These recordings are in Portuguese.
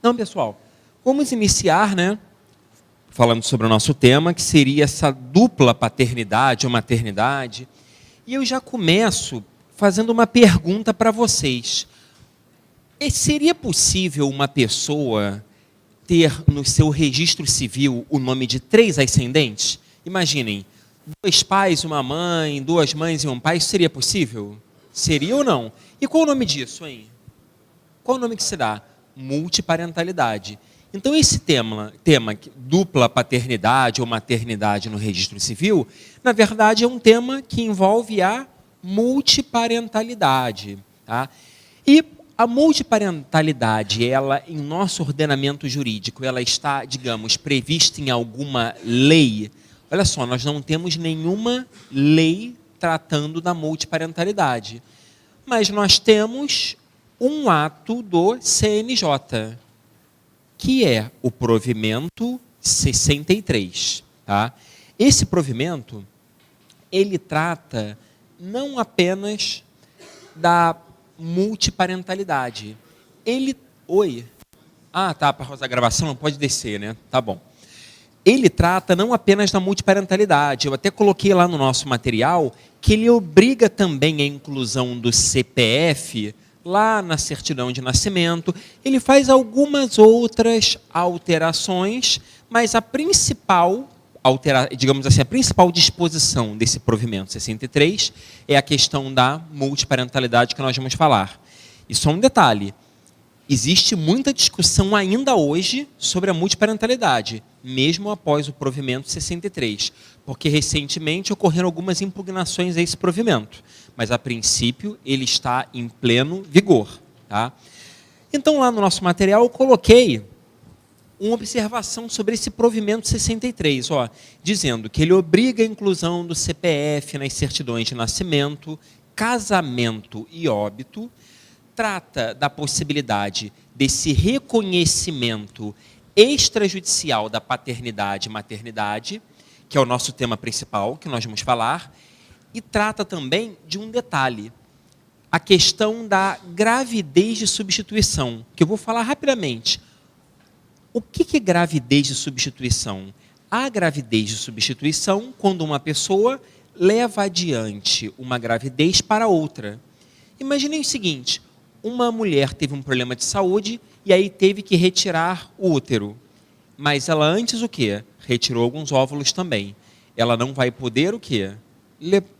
Então, pessoal, vamos iniciar, né, falando sobre o nosso tema, que seria essa dupla paternidade ou maternidade. E eu já começo fazendo uma pergunta para vocês. Seria possível uma pessoa ter no seu registro civil o nome de 3 ascendentes? Imaginem, 2 pais, uma mãe, 2 mães e um pai, isso seria possível? Seria ou não? E qual o nome disso, hein? Qual o nome que se dá? Multiparentalidade. Então, esse tema dupla paternidade ou maternidade no registro civil, na verdade, é um tema que envolve a multiparentalidade. Tá? E a multiparentalidade, ela, em nosso ordenamento jurídico, ela está, digamos, prevista em alguma lei? Olha só, nós não temos nenhuma lei tratando da multiparentalidade, mas nós temos um ato do CNJ, que é o provimento 63. Tá? Esse provimento, ele trata não apenas da multiparentalidade. Oi? Ah, tá, para fazer a gravação não pode descer, né? Tá bom. Ele trata não apenas da multiparentalidade, eu até coloquei lá no nosso material que ele obriga também a inclusão do CPF lá na certidão de nascimento. Ele faz algumas outras alterações, mas a principal digamos assim, a principal disposição desse provimento 63 é a questão da multiparentalidade que nós vamos falar. E só um detalhe, existe muita discussão ainda hoje sobre a multiparentalidade, mesmo após o provimento 63, porque recentemente ocorreram algumas impugnações a esse provimento, mas a princípio ele está em pleno vigor. Tá? Então lá no nosso material eu coloquei uma observação sobre esse provimento 63, dizendo que ele obriga a inclusão do CPF nas certidões de nascimento, casamento e óbito, trata da possibilidade desse reconhecimento extrajudicial da paternidade e maternidade, que é o nosso tema principal, que nós vamos falar, e trata também de um detalhe, a questão da gravidez de substituição, que eu vou falar rapidamente. O que é gravidez de substituição? A gravidez de substituição, quando uma pessoa leva adiante uma gravidez para outra. Imaginem o seguinte, uma mulher teve um problema de saúde e aí teve que retirar o útero. Mas ela antes o quê? Retirou alguns óvulos também. Ela não vai poder o quê?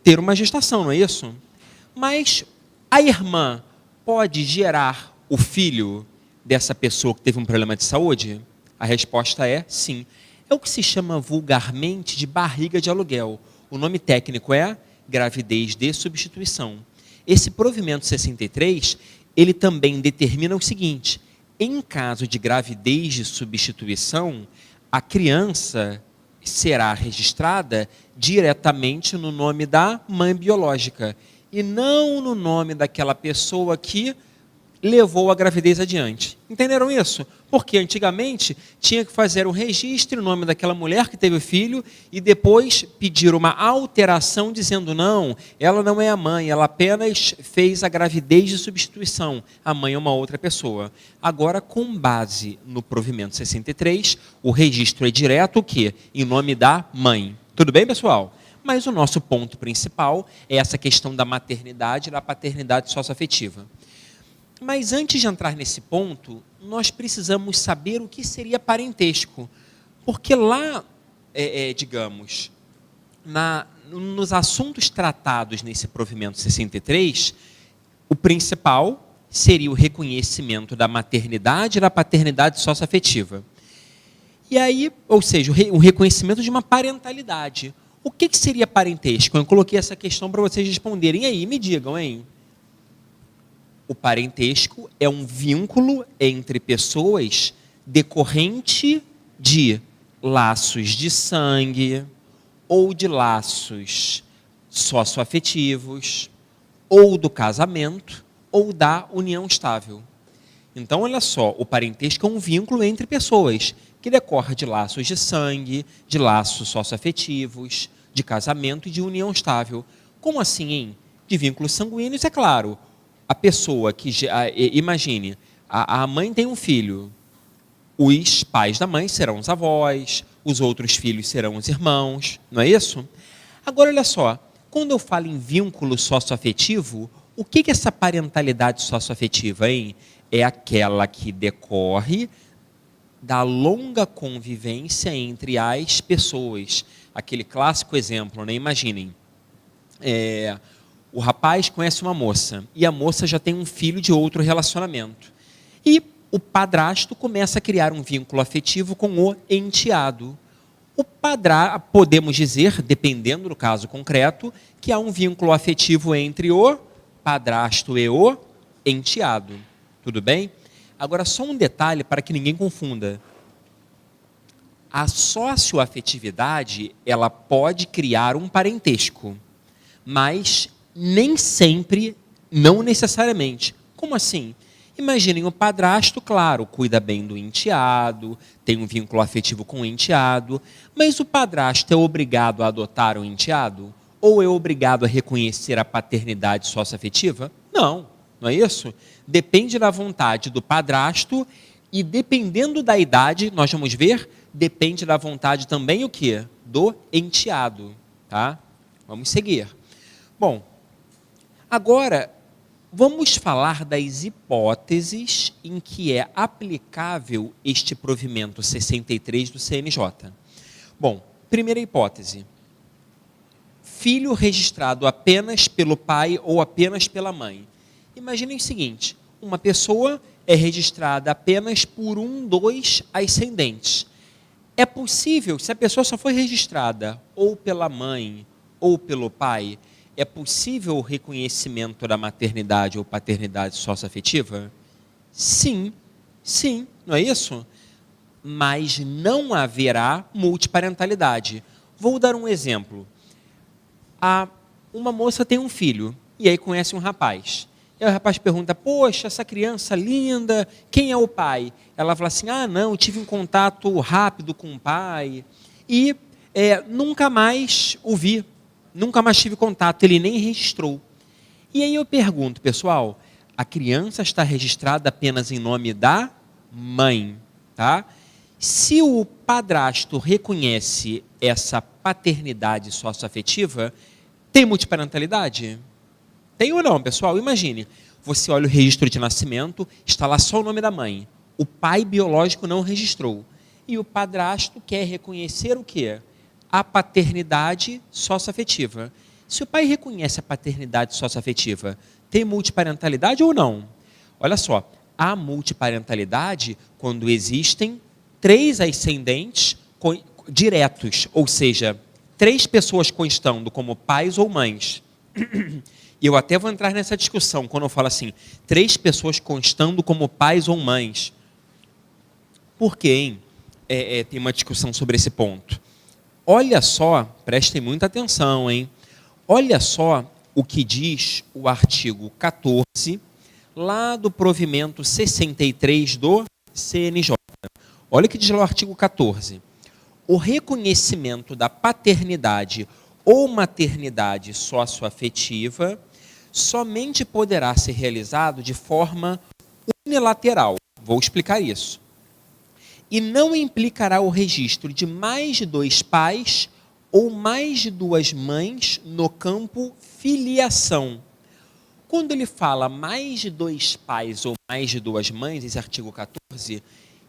Ter uma gestação, não é isso? Mas a irmã pode gerar o filho dessa pessoa que teve um problema de saúde? A resposta é sim. É o que se chama vulgarmente de barriga de aluguel. O nome técnico é gravidez de substituição. Esse provimento 63, ele também determina o seguinte, em caso de gravidez de substituição, a criança será registrada diretamente no nome da mãe biológica e não no nome daquela pessoa que levou a gravidez adiante. Entenderam isso? Porque antigamente tinha que fazer um registro, o nome daquela mulher que teve o filho, e depois pedir uma alteração dizendo não, ela não é a mãe, ela apenas fez a gravidez de substituição. A mãe é uma outra pessoa. Agora, com base no provimento 63, o registro é direto o quê? Em nome da mãe. Tudo bem, pessoal? Mas o nosso ponto principal é essa questão da maternidade e da paternidade socioafetiva. Mas antes de entrar nesse ponto, nós precisamos saber o que seria parentesco. Porque lá, digamos, nos assuntos tratados nesse provimento 63, o principal seria o reconhecimento da maternidade e da paternidade socioafetiva. E aí, ou seja, o reconhecimento de uma parentalidade. O que seria parentesco? Eu coloquei essa questão para vocês responderem. E aí, me digam, hein? O parentesco é um vínculo entre pessoas decorrente de laços de sangue ou de laços socioafetivos ou do casamento ou da união estável. Então, olha só, o parentesco é um vínculo entre pessoas que decorre de laços de sangue, de laços socioafetivos, de casamento e de união estável. Como assim, hein? De vínculos sanguíneos, é claro. A pessoa que, imagine, a mãe tem um filho, Os pais da mãe serão os avós, os outros filhos serão os irmãos, não é isso? Agora, olha só, quando eu falo em vínculo socioafetivo, o que é essa parentalidade socioafetiva, hein? É aquela que decorre da longa convivência entre as pessoas. Aquele clássico exemplo, né? Imaginem, o rapaz conhece uma moça e a moça já tem um filho de outro relacionamento. E o padrasto começa a criar um vínculo afetivo com o enteado. Podemos dizer, dependendo do caso concreto, que há um vínculo afetivo entre o padrasto e o enteado. Tudo bem? Agora, só um detalhe para que ninguém confunda. A socioafetividade, ela pode criar um parentesco, mas nem sempre, não necessariamente. Como assim? Imaginem o padrasto, claro, cuida bem do enteado, tem um vínculo afetivo com o enteado, mas o padrasto é obrigado a adotar o enteado? Ou é obrigado a reconhecer a paternidade socioafetiva? Não, não é isso? Depende da vontade do padrasto e dependendo da idade, nós vamos ver, depende da vontade também o quê? Do enteado, tá? Vamos seguir. Bom, agora vamos falar das hipóteses em que é aplicável este provimento 63 do CNJ. Bom, primeira hipótese. Filho registrado apenas pelo pai ou apenas pela mãe. Imaginem o seguinte, uma pessoa é registrada apenas por dos ascendentes. É possível, se a pessoa só foi registrada ou pela mãe ou pelo pai, é possível o reconhecimento da maternidade ou paternidade socioafetiva? Sim, sim, não é isso? Mas não haverá multiparentalidade. Vou dar um exemplo. Uma moça tem um filho e aí conhece um rapaz. E aí o rapaz pergunta, poxa, essa criança linda, quem é o pai? Ela fala assim, não, tive um contato rápido com o pai e nunca mais o vi, nunca mais tive contato, ele nem registrou. E aí eu pergunto, pessoal, a criança está registrada apenas em nome da mãe, tá? Se o padrasto reconhece essa paternidade socioafetiva, tem multiparentalidade? Tem ou não, pessoal? Imagine, você olha o registro de nascimento, está lá só o nome da mãe. O pai biológico não registrou. E o padrasto quer reconhecer o quê? A paternidade socioafetiva. Se o pai reconhece a paternidade socioafetiva, tem multiparentalidade ou não? Olha só, há multiparentalidade quando existem 3 ascendentes diretos, ou seja, 3 pessoas constando como pais ou mães. E eu até vou entrar nessa discussão, quando eu falo assim, 3 pessoas constando como pais ou mães. Por quê, hein? Tem uma discussão sobre esse ponto. Olha só, prestem muita atenção, hein? Olha só o que diz o artigo 14, lá do provimento 63 do CNJ. Olha o que diz lá o artigo 14. O reconhecimento da paternidade ou maternidade socioafetiva somente poderá ser realizado de forma unilateral. Vou explicar isso. E não implicará o registro de mais de 2 pais ou mais de 2 mães no campo filiação. Quando ele fala mais de 2 pais ou mais de 2 mães, esse artigo 14,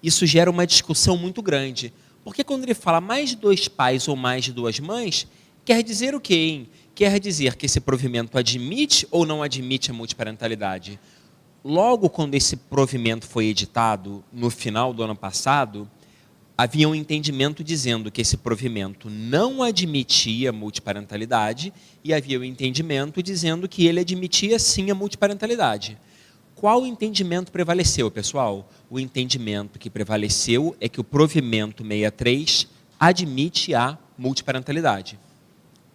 isso gera uma discussão muito grande. Porque quando ele fala mais de 2 pais ou mais de 2 mães, quer dizer o quê, hein? Quer dizer que esse provimento admite ou não admite a multiparentalidade? Logo, quando esse provimento foi editado, no final do ano passado, havia um entendimento dizendo que esse provimento não admitia multiparentalidade e havia um entendimento dizendo que ele admitia sim a multiparentalidade. Qual entendimento prevaleceu, pessoal? O entendimento que prevaleceu é que o provimento 63 admite a multiparentalidade.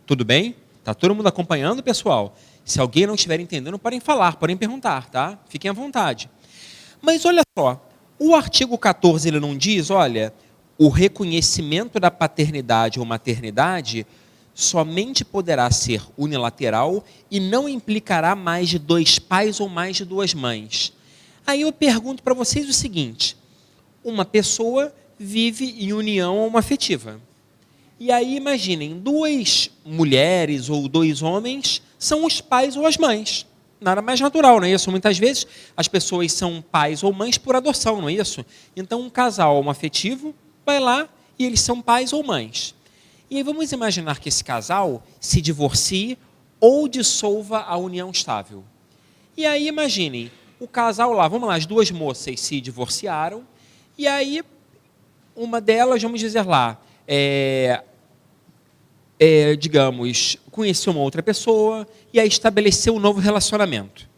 Tudo bem? Está todo mundo acompanhando, pessoal? Se alguém não estiver entendendo, podem falar, podem perguntar, tá? Fiquem à vontade. Mas olha só, o artigo 14 ele não diz, olha, o reconhecimento da paternidade ou maternidade somente poderá ser unilateral e não implicará mais de 2 pais ou mais de 2 mães. Aí eu pergunto para vocês o seguinte, uma pessoa vive em união homoafetiva. E aí, imaginem, duas mulheres ou dois homens são os pais ou as mães. Nada mais natural, não é isso? Muitas vezes as pessoas são pais ou mães por adoção, não é isso? Então, um casal homoafetivo vai lá e eles são pais ou mães. E aí vamos imaginar que esse casal se divorcie ou dissolva a união estável. E aí, imaginem, o casal lá, vamos lá, as duas moças se divorciaram, e aí uma delas, vamos dizer lá, digamos, conheceu uma outra pessoa e aí estabeleceu um novo relacionamento.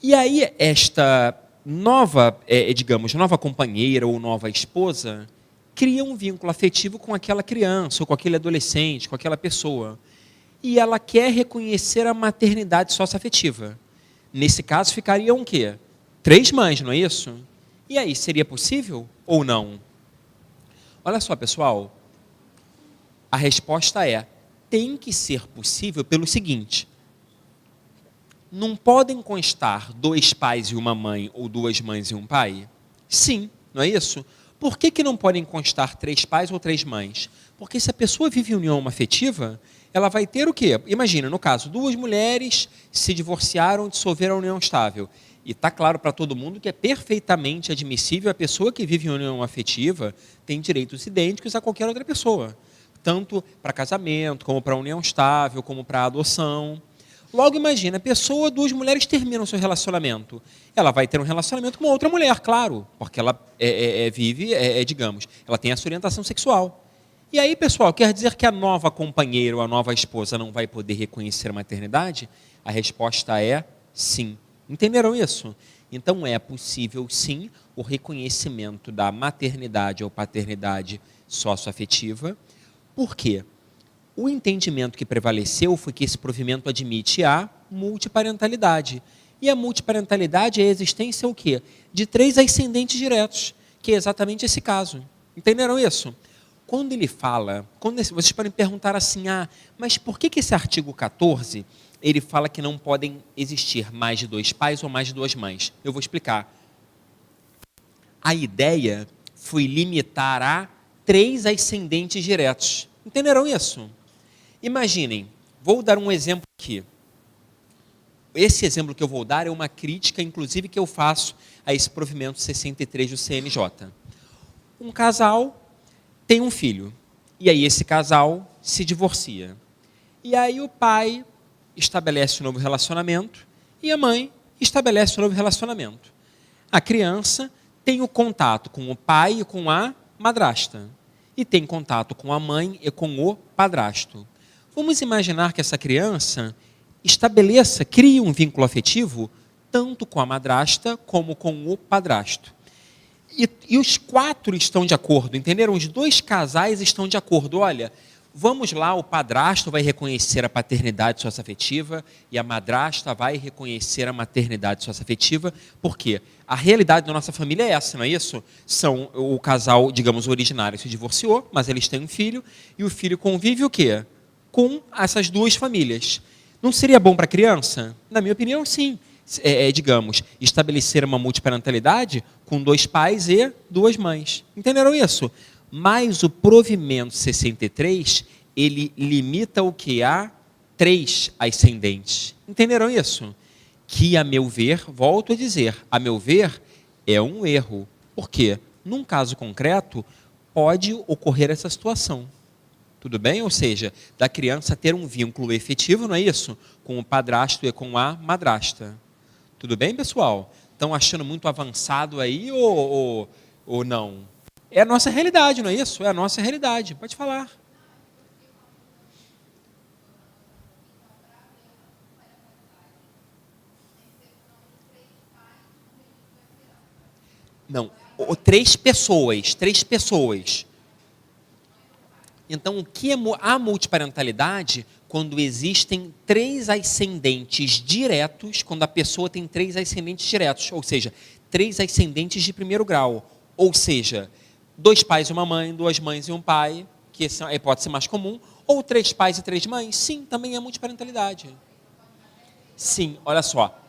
E aí esta nova, digamos, nova companheira ou nova esposa cria um vínculo afetivo com aquela criança ou com aquele adolescente, com aquela pessoa. E ela quer reconhecer a maternidade socioafetiva. Nesse caso, ficariam o quê? 3 mães, não é isso? E aí, seria possível ou não? Olha só, pessoal, a resposta é, tem que ser possível pelo seguinte, não podem constar 2 pais e uma mãe ou 2 mães e um pai? Sim, não é isso? Por que não podem constar 3 pais ou 3 mães? Porque se a pessoa vive em união afetiva, ela vai ter o quê? Imagina, no caso, 2 mulheres se divorciaram, dissolveram a união estável. E está claro para todo mundo que é perfeitamente admissível a pessoa que vive em união afetiva tem direitos idênticos a qualquer outra pessoa. Tanto para casamento, como para união estável, como para adoção. Logo, imagina, a pessoa, 2 mulheres terminam seu relacionamento. Ela vai ter um relacionamento com uma outra mulher, claro, porque ela digamos, ela tem essa orientação sexual. E aí, pessoal, quer dizer que a nova companheira ou a nova esposa não vai poder reconhecer a maternidade? A resposta é sim. Entenderam isso? Então, é possível, sim, o reconhecimento da maternidade ou paternidade socioafetiva. Por quê? O entendimento que prevaleceu foi que esse provimento admite a multiparentalidade. E a multiparentalidade é a existência o quê? De 3 ascendentes diretos, que é exatamente esse caso. Entenderam isso? Quando ele fala, vocês podem perguntar assim, mas por que esse artigo 14, ele fala que não podem existir mais de 2 pais ou mais de 2 mães? Eu vou explicar. A ideia foi limitar a 3 ascendentes diretos. Entenderam isso? Imaginem, vou dar um exemplo aqui. Esse exemplo que eu vou dar é uma crítica, inclusive, que eu faço a esse provimento 63 do CNJ. Um casal tem um filho, e aí esse casal se divorcia. E aí o pai estabelece um novo relacionamento, e a mãe estabelece um novo relacionamento. A criança tem o contato com o pai e com a madrasta, e tem contato com a mãe e com o padrasto. Vamos imaginar que essa criança crie um vínculo afetivo tanto com a madrasta como com o padrasto. E os 4 estão de acordo, entenderam? Os 2 casais estão de acordo. Olha, vamos lá, o padrasto vai reconhecer a paternidade socioafetiva e a madrasta vai reconhecer a maternidade socioafetiva. Por quê? A realidade da nossa família é essa, não é isso? O casal, digamos, originário se divorciou, mas eles têm um filho, e o filho convive o quê? Com essas 2 famílias. Não seria bom para a criança? Na minha opinião, sim. Digamos, estabelecer uma multiparentalidade com 2 pais e 2 mães. Entenderam isso? Mas o provimento 63, ele limita o que? A 3 ascendentes. Entenderam isso? Que, a meu ver, volto a dizer, a meu ver, é um erro. Por quê? Num caso concreto, pode ocorrer essa situação. Tudo bem? Ou seja, da criança ter um vínculo efetivo, não é isso? Com o padrasto e com a madrasta. Tudo bem, pessoal? Estão achando muito avançado aí ou não? É a nossa realidade, não é isso? É a nossa realidade. Pode falar. Não, 3 pessoas, 3 pessoas. Então, o que é a multiparentalidade? Quando existem 3 ascendentes diretos, quando a pessoa tem 3 ascendentes diretos, ou seja, 3 ascendentes de primeiro grau. Ou seja, 2 pais e uma mãe, 2 mães e um pai, que essa é a hipótese mais comum, ou 3 pais e 3 mães, sim, também é multiparentalidade. Sim, olha só.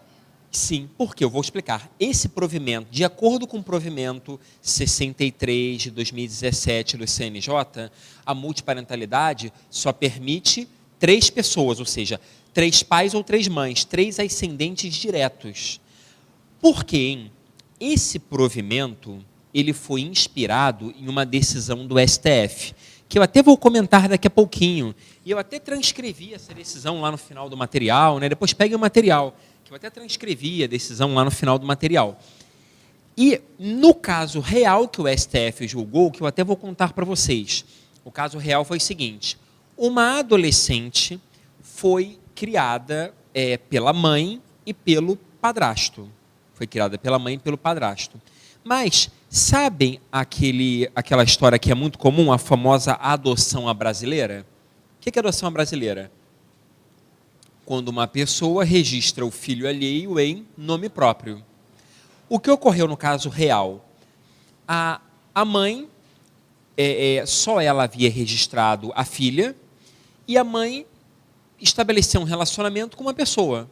Sim, porque eu vou explicar. Esse provimento, de acordo com o provimento 63 de 2017 do CNJ, a multiparentalidade só permite 3 pessoas, ou seja, 3 pais ou 3 mães, 3 ascendentes diretos. Por quê, hein? Esse provimento, ele foi inspirado em uma decisão do STF, que eu até vou comentar daqui a pouquinho. E eu até transcrevi essa decisão lá no final do material, né? Depois pegue o material, que eu até transcrevi a decisão lá no final do material. E no caso real que o STF julgou, que eu até vou contar para vocês, o caso real foi o seguinte: uma adolescente foi criada pela mãe e pelo padrasto. Foi criada pela mãe e pelo padrasto. Mas sabem aquela história que é muito comum, a famosa adoção à brasileira? O que é adoção à brasileira? Quando uma pessoa registra o filho alheio em nome próprio. O que ocorreu no caso real? A mãe, só ela havia registrado a filha, e a mãe estabeleceu um relacionamento com uma pessoa.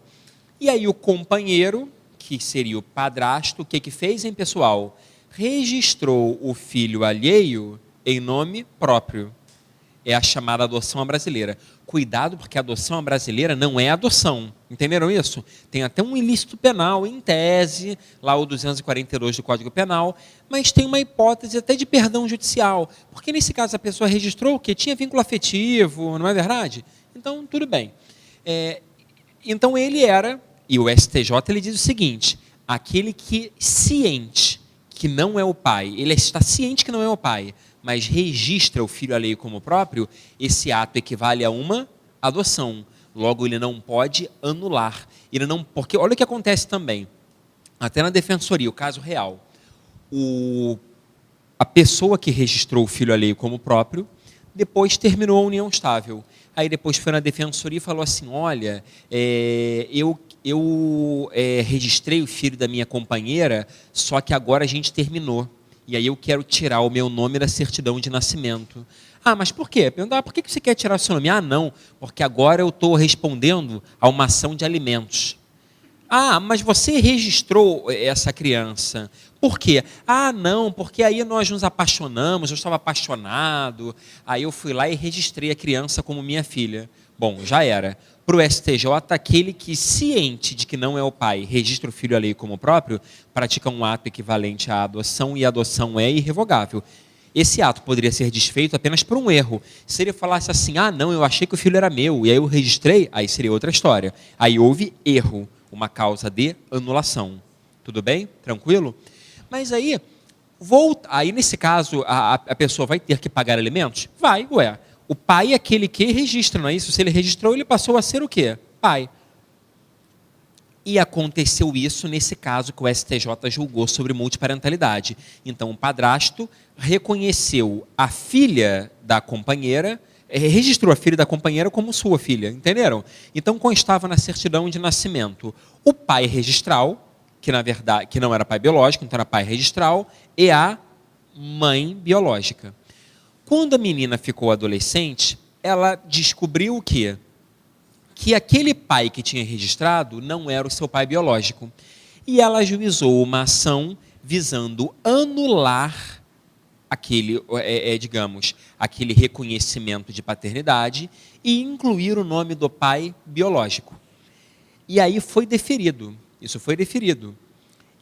E aí o companheiro, que seria o padrasto, o que fez, hein, pessoal? Registrou o filho alheio em nome próprio. É a chamada adoção à brasileira. Cuidado, porque a adoção à brasileira não é adoção. Entenderam isso? Tem até um ilícito penal, em tese, lá o 242 do Código Penal, mas tem uma hipótese até de perdão judicial. Porque nesse caso a pessoa registrou o quê? Tinha vínculo afetivo, não é verdade? Então, tudo bem. Então ele era, e o STJ ele diz o seguinte: aquele que ciente que não é o pai, ele está ciente que não é o pai, mas registra o filho alheio como próprio, esse ato equivale a uma adoção. Logo, ele não pode anular. Porque olha o que acontece também, até na defensoria, o caso real. A pessoa que registrou o filho alheio como próprio, depois terminou a união estável. Aí depois foi na defensoria e falou assim: olha, eu registrei o filho da minha companheira, só que agora a gente terminou. E aí eu quero tirar o meu nome da certidão de nascimento. Ah, mas por quê? Perguntar, por que você quer tirar o seu nome? Ah, não, porque agora eu estou respondendo a uma ação de alimentos. Ah, mas você registrou essa criança. Por quê? Ah, não, porque aí nós nos apaixonamos, eu estava apaixonado, aí eu fui lá e registrei a criança como minha filha. Bom, já era. Para o STJ, aquele que, ciente de que não é o pai, registra o filho alheio como próprio, pratica um ato equivalente à adoção, e a adoção é irrevogável. Esse ato poderia ser desfeito apenas por um erro. Se ele falasse assim: ah, não, eu achei que o filho era meu, e aí eu registrei, aí seria outra história. Aí houve erro, uma causa de anulação. Tudo bem? Tranquilo? Mas aí nesse caso, a pessoa vai ter que pagar alimentos? Vai, ué. O pai é aquele que registra, não é isso? Se ele registrou, ele passou a ser o quê? Pai. E aconteceu isso nesse caso que o STJ julgou sobre multiparentalidade. Então, o padrasto reconheceu a filha da companheira, registrou a filha da companheira como sua filha, entenderam? Então, constava na certidão de nascimento o pai registral, que na verdade que não era pai biológico, então era pai registral, e a mãe biológica. Quando a menina ficou adolescente, ela descobriu o quê? Que aquele pai que tinha registrado não era o seu pai biológico. E ela ajuizou uma ação visando anular aquele reconhecimento de paternidade e incluir o nome do pai biológico. E aí foi deferido. Isso foi deferido.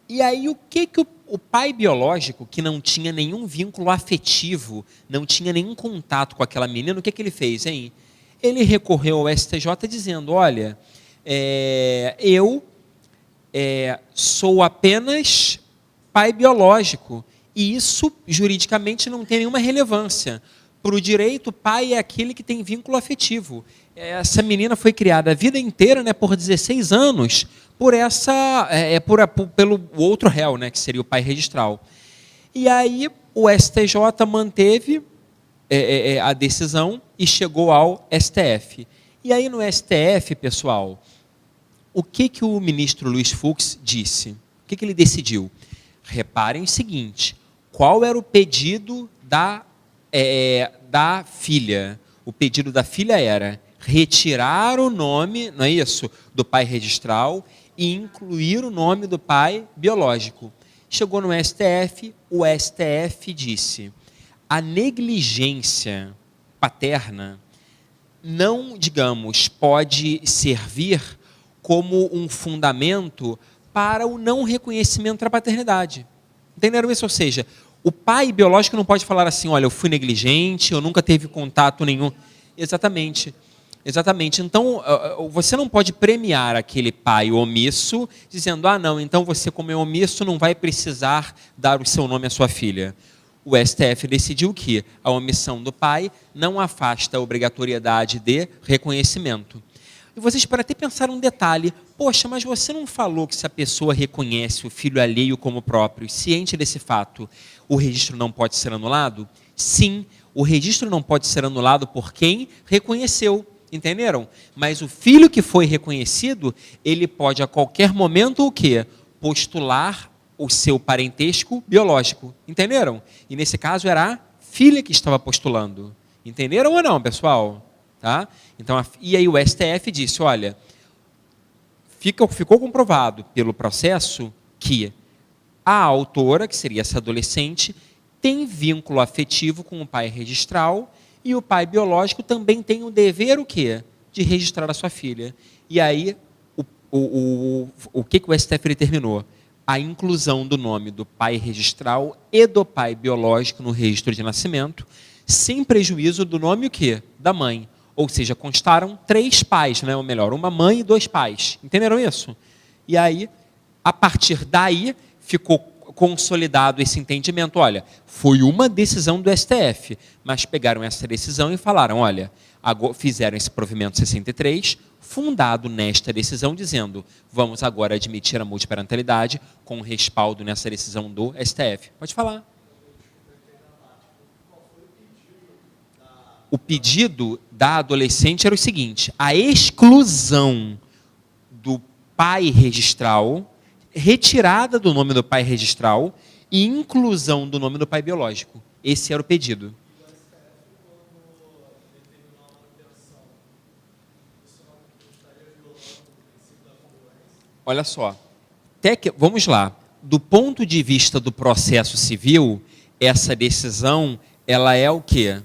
E aí o que o pai biológico, que não tinha nenhum vínculo afetivo, não tinha nenhum contato com aquela menina, o que ele fez, hein? Ele recorreu ao STJ dizendo: olha, eu sou apenas pai biológico, e isso juridicamente não tem nenhuma relevância. Para o direito, pai é aquele que tem vínculo afetivo. Essa menina foi criada a vida inteira, né, por 16 anos, pelo outro réu, né, que seria o pai registral. E aí o STJ manteve a decisão e chegou ao STF. E aí no STF, pessoal, o que o ministro Luiz Fux disse? O que ele decidiu? Reparem o seguinte: qual era o pedido da filha? O pedido da filha era retirar o nome, não é isso, do pai registral e incluir o nome do pai biológico. Chegou no STF, o STF disse: a negligência paterna não, digamos, pode servir como um fundamento para o não reconhecimento da paternidade. Entenderam isso? Ou seja, o pai biológico não pode falar assim: olha, eu fui negligente, eu nunca teve contato nenhum. Exatamente. Exatamente. Então, você não pode premiar aquele pai omisso, dizendo: ah, não, então você, como é omisso, não vai precisar dar o seu nome à sua filha. O STF decidiu que a omissão do pai não afasta a obrigatoriedade de reconhecimento. E vocês podem até pensar um detalhe: poxa, mas você não falou que se a pessoa reconhece o filho alheio como próprio, ciente desse fato, o registro não pode ser anulado? Sim, o registro não pode ser anulado por quem reconheceu. Entenderam? Mas o filho que foi reconhecido, ele pode a qualquer momento o quê? Postular o seu parentesco biológico. Entenderam? E nesse caso era a filha que estava postulando. Entenderam ou não, pessoal? Tá? Então, e aí o STF disse: olha, ficou comprovado pelo processo que a autora, que seria essa adolescente, tem vínculo afetivo com o pai registral, e o pai biológico também tem o dever o quê? De registrar a sua filha. E aí, o que o STF determinou? A inclusão do nome do pai registral e do pai biológico no registro de nascimento, sem prejuízo do nome o quê? Da mãe. Ou seja, constaram 3 pais, né? Ou melhor, uma mãe e 2 pais. Entenderam isso? E aí, a partir daí, ficou consolidado esse entendimento. Olha, foi uma decisão do STF, mas pegaram essa decisão e falaram: olha, fizeram esse provimento 63, fundado nesta decisão, dizendo: vamos agora admitir a multiparentalidade com respaldo nessa decisão do STF. Pode falar. O pedido da adolescente era o seguinte: a exclusão do pai registral, retirada do nome do pai registral e inclusão do nome do pai biológico. Esse era o pedido. Olha só, vamos lá. Do ponto de vista do processo civil, essa decisão, ela é o quê?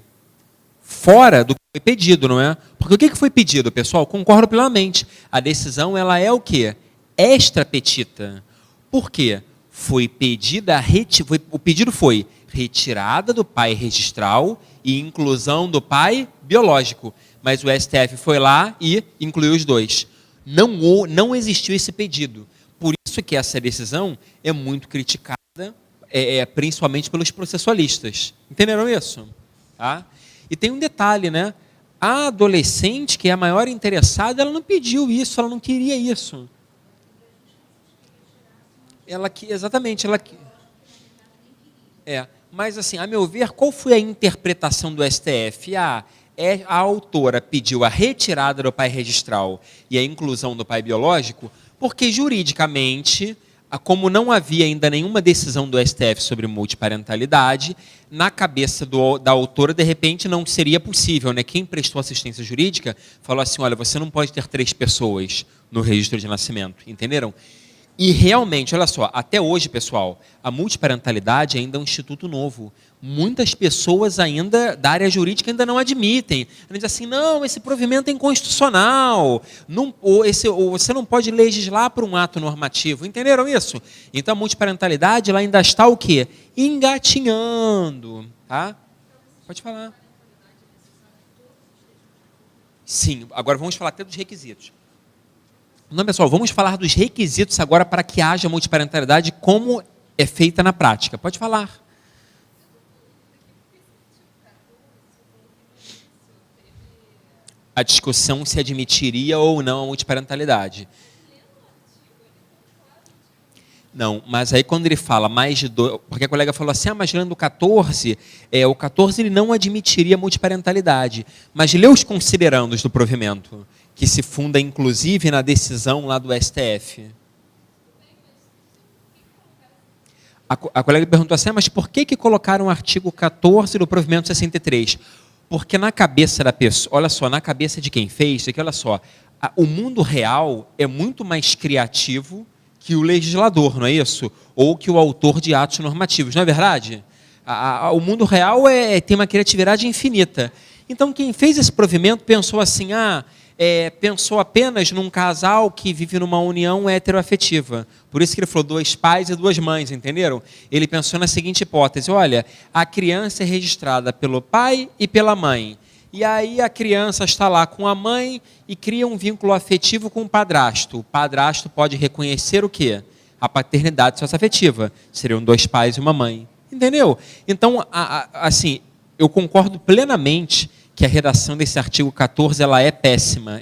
Fora do que foi pedido, não é? Porque o que foi pedido, pessoal? Concordo plenamente. A decisão, ela é o quê? Extra petita. Por quê? O pedido foi retirada do pai registral e inclusão do pai biológico. Mas o STF foi lá e incluiu os 2. Não existiu esse pedido. Por isso que essa decisão é muito criticada, principalmente pelos processualistas. Entenderam isso? Tá? E tem um detalhe, né? A adolescente, que é a maior interessada, ela não pediu isso, ela não queria isso. Exatamente. Mas assim, a meu ver, qual foi a interpretação do STF? A autora pediu a retirada do pai registral e a inclusão do pai biológico, porque juridicamente, como não havia ainda nenhuma decisão do STF sobre multiparentalidade, na cabeça da autora, de repente, não seria possível, né? Quem prestou assistência jurídica falou assim: olha, você não pode ter 3 pessoas no registro de nascimento. Entenderam? E realmente, olha só, até hoje, pessoal, a multiparentalidade ainda é um instituto novo. Muitas pessoas ainda, da área jurídica, ainda não admitem. Eles dizem assim: não, esse provimento é inconstitucional, você não pode legislar por um ato normativo. Entenderam isso? Então a multiparentalidade ela ainda está o quê? Engatinhando. Tá? Pode falar. Sim, agora vamos falar até dos requisitos. Não, pessoal, vamos falar dos requisitos agora para que haja multiparentalidade, como é feita na prática. Pode falar. A discussão se admitiria ou não a multiparentalidade. Não, mas aí quando ele fala mais de 2... Porque a colega falou assim: mas lendo o 14, o 14 ele não admitiria a multiparentalidade. Mas lê os considerandos do provimento, que se funda inclusive na decisão lá do STF. A colega perguntou assim: mas por que colocaram o artigo 14 do provimento 63? Porque na cabeça da pessoa, olha só, na cabeça de quem fez, aqui, olha só, o mundo real é muito mais criativo que o legislador, não é isso? Ou que o autor de atos normativos, não é verdade? O mundo real tem uma criatividade infinita. Então, quem fez esse provimento pensou assim, pensou apenas num casal que vive numa união heteroafetiva. Por isso que ele falou 2 pais e 2 mães, entenderam? Ele pensou na seguinte hipótese, olha, a criança é registrada pelo pai e pela mãe. E aí a criança está lá com a mãe e cria um vínculo afetivo com o padrasto. O padrasto pode reconhecer o quê? A paternidade socioafetiva. Seriam 2 pais e uma mãe. Entendeu? Então, assim, eu concordo plenamente que a redação desse artigo 14 ela é péssima.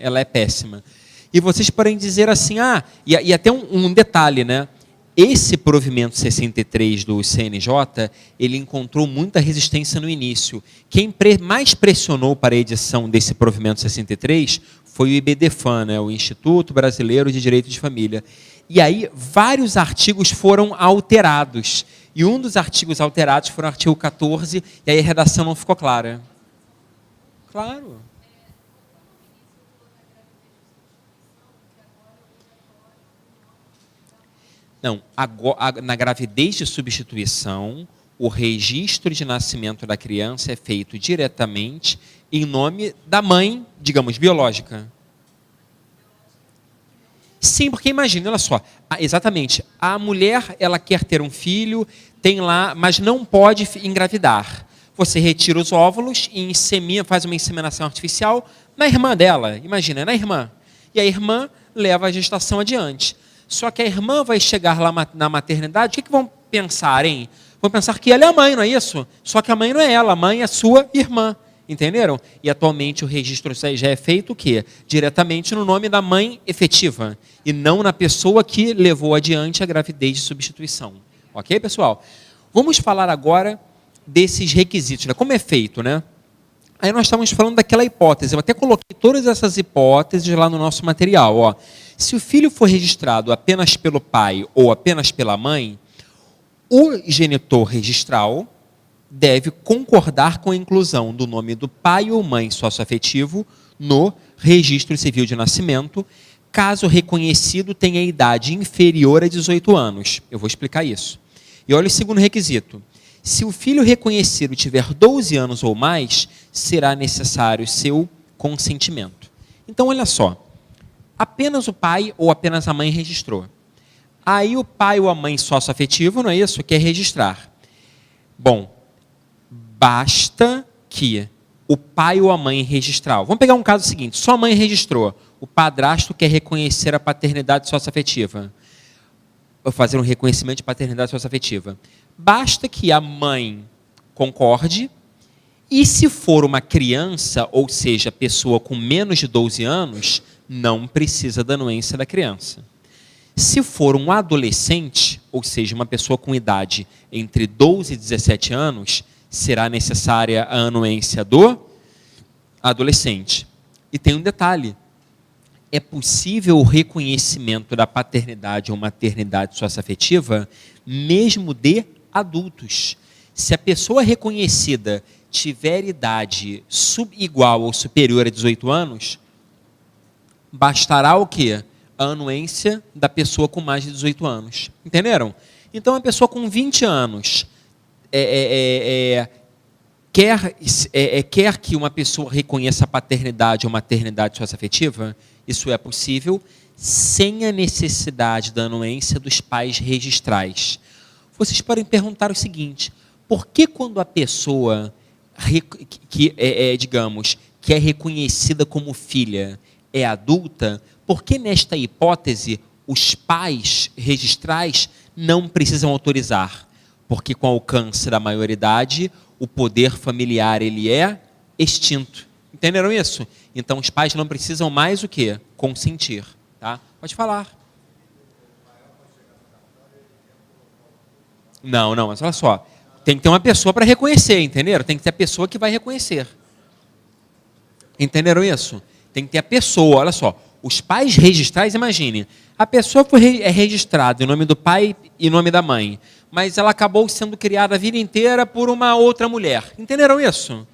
E vocês podem dizer assim, e até um detalhe, né? Esse provimento 63 do CNJ, ele encontrou muita resistência no início. Quem mais pressionou para a edição desse provimento 63 foi o IBDFAM, né? O Instituto Brasileiro de Direito de Família. E aí, vários artigos foram alterados. E um dos artigos alterados foi o artigo 14, e aí a redação não ficou clara. Claro. Não, na gravidez de substituição, o registro de nascimento da criança é feito diretamente em nome da mãe, digamos, biológica. Sim, porque imagina, olha só, exatamente, a mulher, ela quer ter um filho, tem lá, mas não pode engravidar. Você retira os óvulos e faz uma inseminação artificial na irmã dela, imagina, na irmã. E a irmã leva a gestação adiante. Só que a irmã vai chegar lá na maternidade, o que vão pensar, hein? Vão pensar que ela é a mãe, não é isso? Só que a mãe não é ela, a mãe é sua irmã. Entenderam? E atualmente o registro já é feito o quê? Diretamente no nome da mãe efetiva e não na pessoa que levou adiante a gravidez de substituição. Ok, pessoal? Vamos falar agora desses requisitos, né? Como é feito, né? Aí nós estamos falando daquela hipótese. Eu até coloquei todas essas hipóteses lá no nosso material. Ó. Se o filho for registrado apenas pelo pai ou apenas pela mãe, o genitor registral deve concordar com a inclusão do nome do pai ou mãe socioafetivo no registro civil de nascimento, caso o reconhecido tenha idade inferior a 18 anos. Eu vou explicar isso. E olha o segundo requisito. Se o filho reconhecido tiver 12 anos ou mais, será necessário seu consentimento. Então, olha só. Apenas o pai ou apenas a mãe registrou. Aí o pai ou a mãe socioafetivo, não é isso? Quer registrar. Bom, basta que o pai ou a mãe registrar. Vamos pegar um caso seguinte. Só a mãe registrou. O padrasto quer reconhecer a paternidade socioafetiva. Vou fazer um reconhecimento de paternidade socioafetiva. Basta que a mãe concorde e se for uma criança, ou seja, pessoa com menos de 12 anos, não precisa da anuência da criança. Se for um adolescente, ou seja, uma pessoa com idade entre 12 e 17 anos, será necessária a anuência do adolescente. E tem um detalhe. É possível o reconhecimento da paternidade ou maternidade socioafetiva mesmo de adultos. Se a pessoa reconhecida tiver idade igual ou superior a 18 anos, bastará o quê? A anuência da pessoa com mais de 18 anos. Entenderam? Então, a pessoa com 20 anos quer que uma pessoa reconheça a paternidade ou maternidade socioafetiva, isso é possível sem a necessidade da anuência dos pais registrais. Vocês podem perguntar o seguinte, por que quando a pessoa que é reconhecida como filha é adulta, por que nesta hipótese os pais registrais não precisam autorizar? Porque com o alcance da maioridade, o poder familiar ele é extinto. Entenderam isso? Então os pais não precisam mais o quê? Consentir. Tá? Pode falar. Não, mas olha só. Tem que ter uma pessoa para reconhecer, entenderam? Tem que ter a pessoa que vai reconhecer. Entenderam isso? Tem que ter a pessoa, olha só. Os pais registrais, imagine, a pessoa é registrada em nome do pai e nome da mãe, mas ela acabou sendo criada a vida inteira por uma outra mulher. Entenderam isso?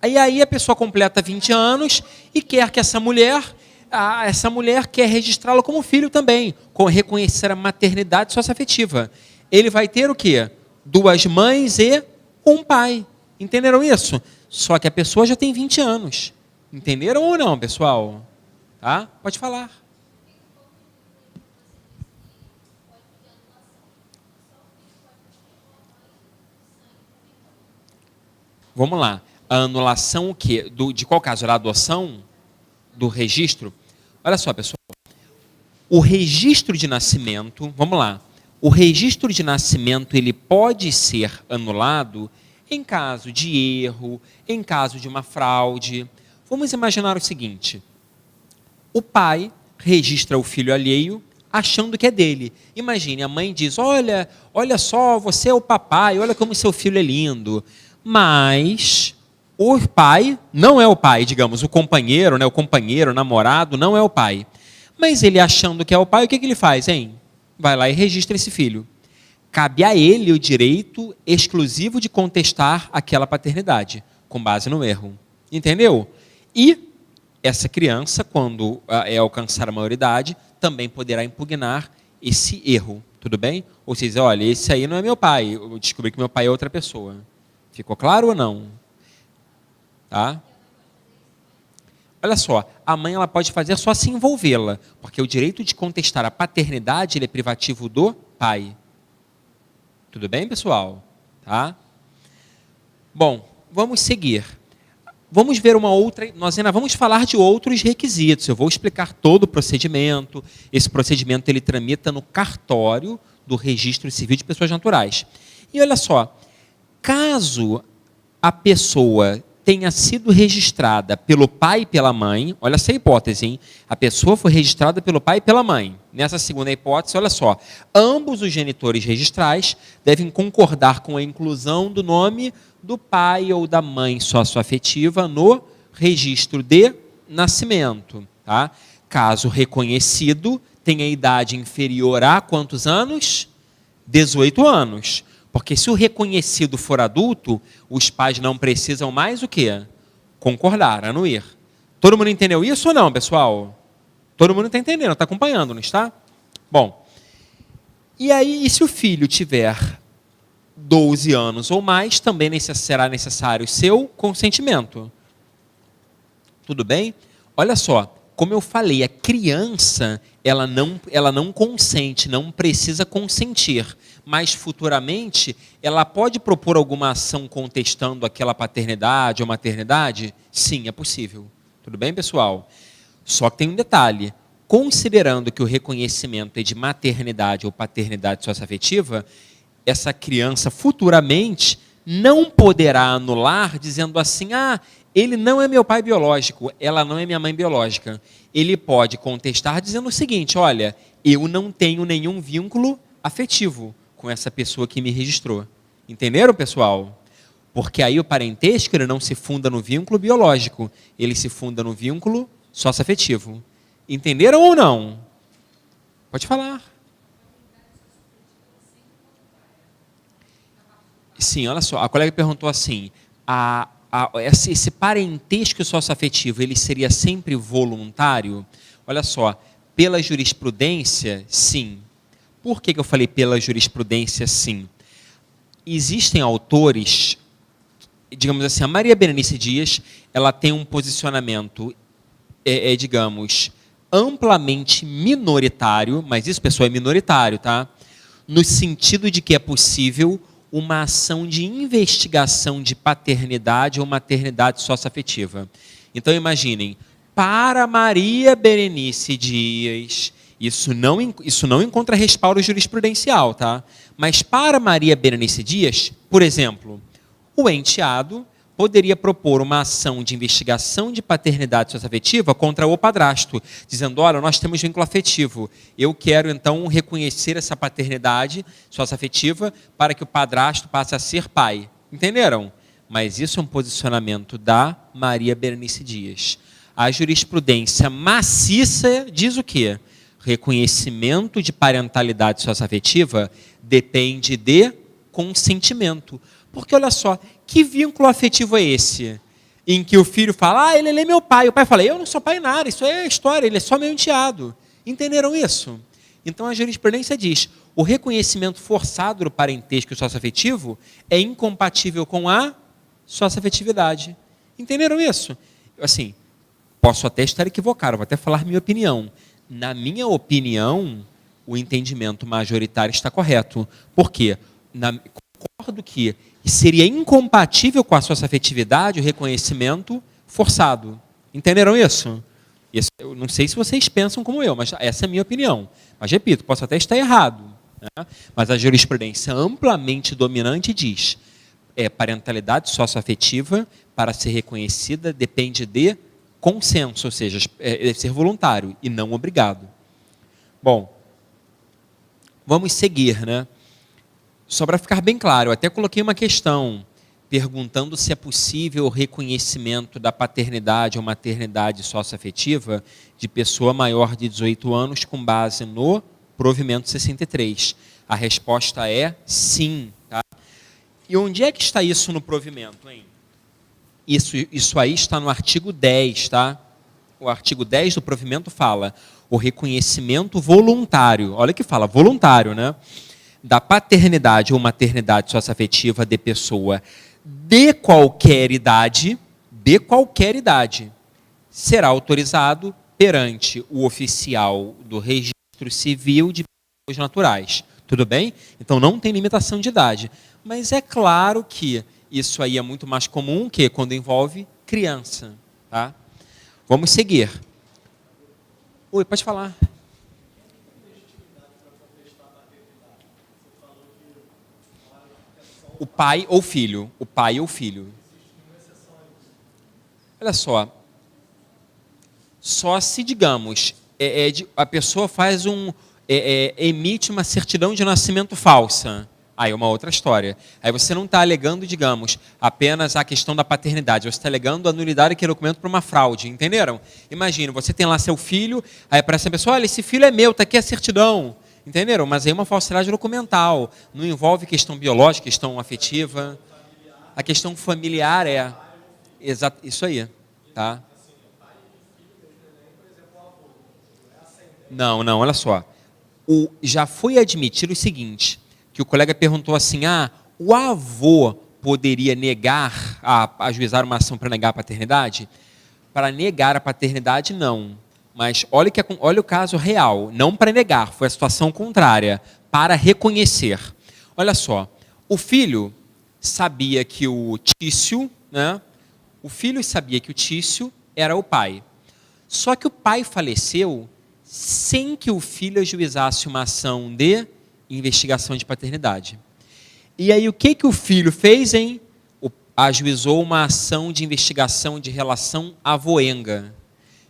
Aí a pessoa completa 20 anos e quer que essa mulher essa mulher quer registrá-lo como filho também, reconhecer a maternidade socioafetiva. Ele vai ter o quê? 2 mães e um pai. Entenderam isso? Só que a pessoa já tem 20 anos. Entenderam ou não, pessoal? Tá? Pode falar. Vamos lá. A anulação o quê? De qual caso? Da adoção? Do registro? Olha só, pessoal. O registro de nascimento, vamos lá. O registro de nascimento, ele pode ser anulado em caso de erro, em caso de uma fraude. Vamos imaginar o seguinte. O pai registra o filho alheio achando que é dele. Imagine, a mãe diz, olha só, você é o papai, olha como seu filho é lindo. Mas o pai não é o pai, digamos, o companheiro, o namorado, não é o pai. Mas ele achando que é o pai, o que ele faz, hein? Vai lá e registra esse filho. Cabe a ele o direito exclusivo de contestar aquela paternidade, com base no erro. Entendeu? E essa criança, quando alcançar a maioridade, também poderá impugnar esse erro, tudo bem? Ou seja, olha, esse aí não é meu pai, eu descobri que meu pai é outra pessoa. Ficou claro ou não? Tá? Olha só, a mãe ela pode fazer só se envolvê-la, porque o direito de contestar a paternidade ele é privativo do pai. Tudo bem, pessoal? Tá? Bom, vamos seguir. Vamos ver uma outra, nós ainda vamos falar de outros requisitos. Eu vou explicar todo o procedimento. Esse procedimento ele tramita no cartório do Registro Civil de Pessoas Naturais. E olha só, caso a pessoa tenha sido registrada pelo pai e pela mãe, olha essa hipótese, hein? A pessoa foi registrada pelo pai e pela mãe. Nessa segunda hipótese, olha só, ambos os genitores registrais devem concordar com a inclusão do nome do pai ou da mãe socioafetiva no registro de nascimento. Tá? Caso reconhecido, tenha idade inferior a quantos anos? 18 anos. Porque se o reconhecido for adulto, os pais não precisam mais o quê? Concordar, anuir. Todo mundo entendeu isso ou não, pessoal? Todo mundo está entendendo, está acompanhando, não está? Bom, e aí, e se o filho tiver 12 anos ou mais, também será necessário seu consentimento. Tudo bem? Olha só, como eu falei, a criança, ela não consente, não precisa consentir, mas futuramente ela pode propor alguma ação contestando aquela paternidade ou maternidade? Sim, é possível. Tudo bem, pessoal? Só que tem um detalhe. Considerando que o reconhecimento é de maternidade ou paternidade socioafetiva, essa criança futuramente não poderá anular dizendo assim, ele não é meu pai biológico, ela não é minha mãe biológica. Ele pode contestar dizendo o seguinte, olha, eu não tenho nenhum vínculo afetivo com essa pessoa que me registrou. Entenderam, pessoal? Porque aí o parentesco ele não se funda no vínculo biológico, ele se funda no vínculo socioafetivo. Entenderam ou não? Pode falar. Sim, olha só, a colega perguntou assim, esse parentesco socioafetivo, ele seria sempre voluntário? Olha só, pela jurisprudência, sim. Por que eu falei pela jurisprudência, sim? Existem autores, digamos assim, a Maria Berenice Dias, ela tem um posicionamento, digamos, amplamente minoritário, mas isso, pessoal, é minoritário, tá? No sentido de que é possível uma ação de investigação de paternidade ou maternidade socioafetiva. Então, imaginem, para Maria Berenice Dias, isso não encontra respaldo jurisprudencial, tá? Mas para Maria Berenice Dias, por exemplo, o enteado poderia propor uma ação de investigação de paternidade socioafetiva contra o padrasto, dizendo, olha, nós temos vínculo afetivo, eu quero então reconhecer essa paternidade socioafetiva para que o padrasto passe a ser pai. Entenderam? Mas isso é um posicionamento da Maria Berenice Dias. A jurisprudência maciça diz o quê? Reconhecimento de parentalidade socioafetiva depende de consentimento. Porque olha só, que vínculo afetivo é esse? em que o filho fala, ele é meu pai. O pai fala, eu não sou pai nada, isso é história, ele é só meu enteado. Entenderam isso? Então a jurisprudência diz, o reconhecimento forçado do parentesco socioafetivo é incompatível com a socioafetividade. Entenderam isso? Assim, posso até estar equivocado, vou até falar minha opinião. Na minha opinião, o entendimento majoritário está correto. Por quê? Concordo que seria incompatível com a socioafetividade o reconhecimento forçado. Entenderam isso? Eu não sei se vocês pensam como eu, mas essa é a minha opinião. Mas, repito, posso até estar errado. Né? Mas a jurisprudência amplamente dominante diz parentalidade socioafetiva, para ser reconhecida, depende de consenso, ou seja, deve ser voluntário e não obrigado. Bom, vamos seguir, né? Só para ficar bem claro, eu até coloquei uma questão perguntando se é possível o reconhecimento da paternidade ou maternidade socioafetiva de pessoa maior de 18 anos com base no provimento 63. A resposta é sim. Tá? E onde é que está isso no provimento, hein? Isso aí está no artigo 10, tá? O artigo 10 do provimento fala o reconhecimento voluntário, olha que fala, voluntário, né? Da paternidade ou maternidade socioafetiva de pessoa de qualquer idade, será autorizado perante o oficial do registro civil de pessoas naturais. Tudo bem? Então não tem limitação de idade. Mas é claro que isso aí é muito mais comum que quando envolve criança. Tá? Vamos seguir. Oi, pode falar. O pai ou filho. O pai ou filho. Olha só. Só se, digamos, a pessoa faz emite uma certidão de nascimento falsa. Aí é uma outra história. Aí você não está alegando, digamos, apenas a questão da paternidade. Você está alegando a nulidade daquele documento para uma fraude. Entenderam? Imagina, você tem lá seu filho, aí aparece a pessoa, olha, esse filho é meu, está aqui a certidão. Entenderam? Mas aí é uma falsidade documental. Não envolve questão biológica, questão afetiva. A questão familiar é... Exato, isso aí. Tá? Não, olha só. Já foi admitido o seguinte... que o colega perguntou assim, o avô poderia negar, ajuizar uma ação para negar a paternidade? Para negar a paternidade, não. Mas olha o caso real, não para negar, foi a situação contrária, para reconhecer. Olha só, o filho sabia que o Tício, né? O filho sabia que o Tício era o pai. Só que o pai faleceu sem que o filho ajuizasse uma ação de investigação de paternidade. E aí o que o filho fez, hein? Ajuizou uma ação de investigação de relação avoenga.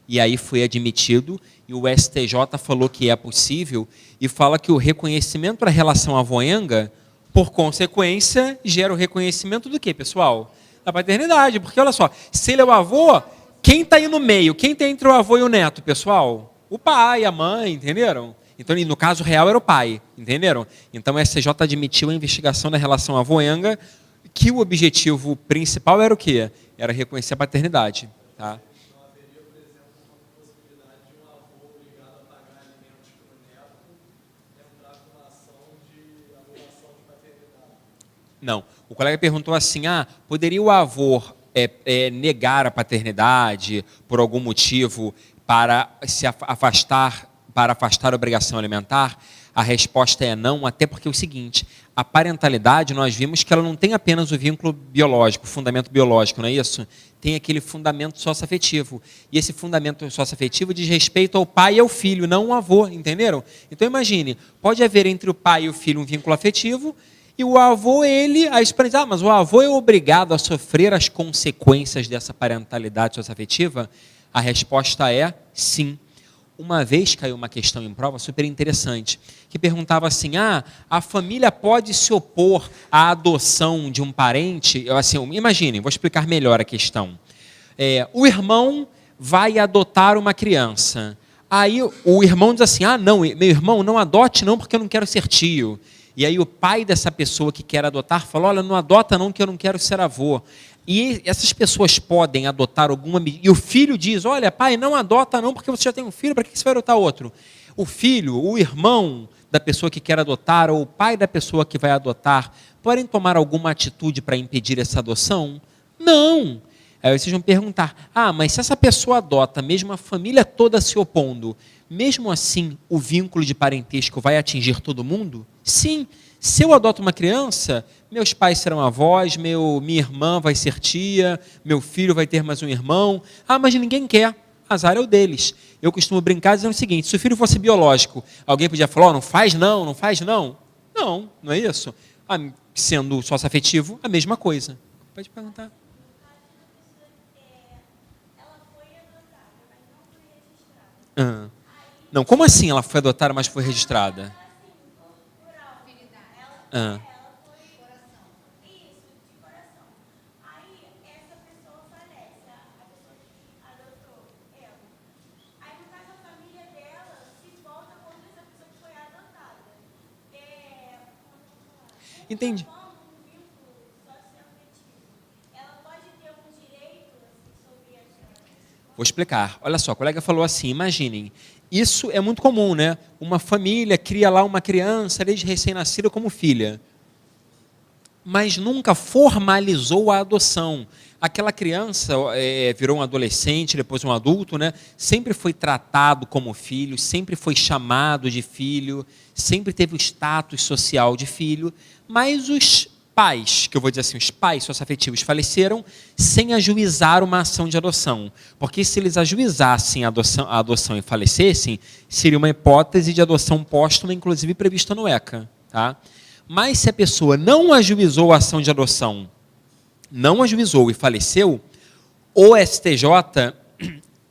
E aí foi admitido, e o STJ falou que é possível, e fala que o reconhecimento da relação avoenga, por consequência, gera o reconhecimento do quê, pessoal? Da paternidade, porque olha só, se ele é o avô, quem está aí no meio? Quem está entre o avô e o neto, pessoal? O pai, a mãe, entenderam? Então, no caso real, era o pai, entenderam? Então, o STJ admitiu a investigação da relação avoenga, que o objetivo principal era o quê? Era reconhecer a paternidade. Tá? Não haveria, por exemplo, uma possibilidade de um avô obrigado a pagar alimentos para o neto entrar com uma ação de anulação de paternidade? Não. O colega perguntou assim, poderia o avô negar a paternidade por algum motivo para se afastar, para afastar a obrigação alimentar? A resposta é não, até porque é o seguinte, a parentalidade, nós vimos que ela não tem apenas o vínculo biológico, o fundamento biológico, não é isso? Tem aquele fundamento socioafetivo. E esse fundamento socioafetivo diz respeito ao pai e ao filho, não ao avô, entenderam? Então imagine, pode haver entre o pai e o filho um vínculo afetivo, e o avô, mas o avô é obrigado a sofrer as consequências dessa parentalidade socioafetiva? A resposta é sim. Uma vez caiu uma questão em prova super interessante, que perguntava assim, a família pode se opor à adoção de um parente? Assim, imaginem, vou explicar melhor a questão. O irmão vai adotar uma criança. Aí o irmão diz assim, não, meu irmão, não adote não, porque eu não quero ser tio. E aí o pai dessa pessoa que quer adotar fala, olha, não adota não, que eu não quero ser avô. E essas pessoas podem adotar alguma... E o filho diz, olha, pai, não adota não, porque você já tem um filho, para que você vai adotar outro? O filho, o irmão da pessoa que quer adotar, ou o pai da pessoa que vai adotar, podem tomar alguma atitude para impedir essa adoção? Não. Aí vocês vão perguntar, mas se essa pessoa adota, mesmo a família toda se opondo, mesmo assim o vínculo de parentesco vai atingir todo mundo? Sim. Se eu adoto uma criança, meus pais serão avós, minha irmã vai ser tia, meu filho vai ter mais um irmão. Mas ninguém quer. Azar é o deles. Eu costumo brincar dizendo o seguinte, se o filho fosse biológico, alguém podia falar, não faz não, não faz não. Não, não é isso. Sendo sócio-afetivo, a mesma coisa. Pode perguntar. Não, como assim ela foi adotada, mas foi registrada? Entendi. Vou explicar. Olha só, a colega falou assim, imaginem, isso é muito comum, né? Uma família cria lá uma criança, desde recém-nascida, como filha, mas nunca formalizou a adoção. Aquela criança virou um adolescente, depois um adulto, né? Sempre foi tratado como filho, sempre foi chamado de filho, sempre teve o status social de filho, mas os pais, que eu vou dizer assim, os pais socioafetivos faleceram sem ajuizar uma ação de adoção. Porque se eles ajuizassem a adoção e falecessem, seria uma hipótese de adoção póstuma, inclusive prevista no ECA. Tá? Mas se a pessoa não ajuizou a ação de adoção, não ajuizou e faleceu, o STJ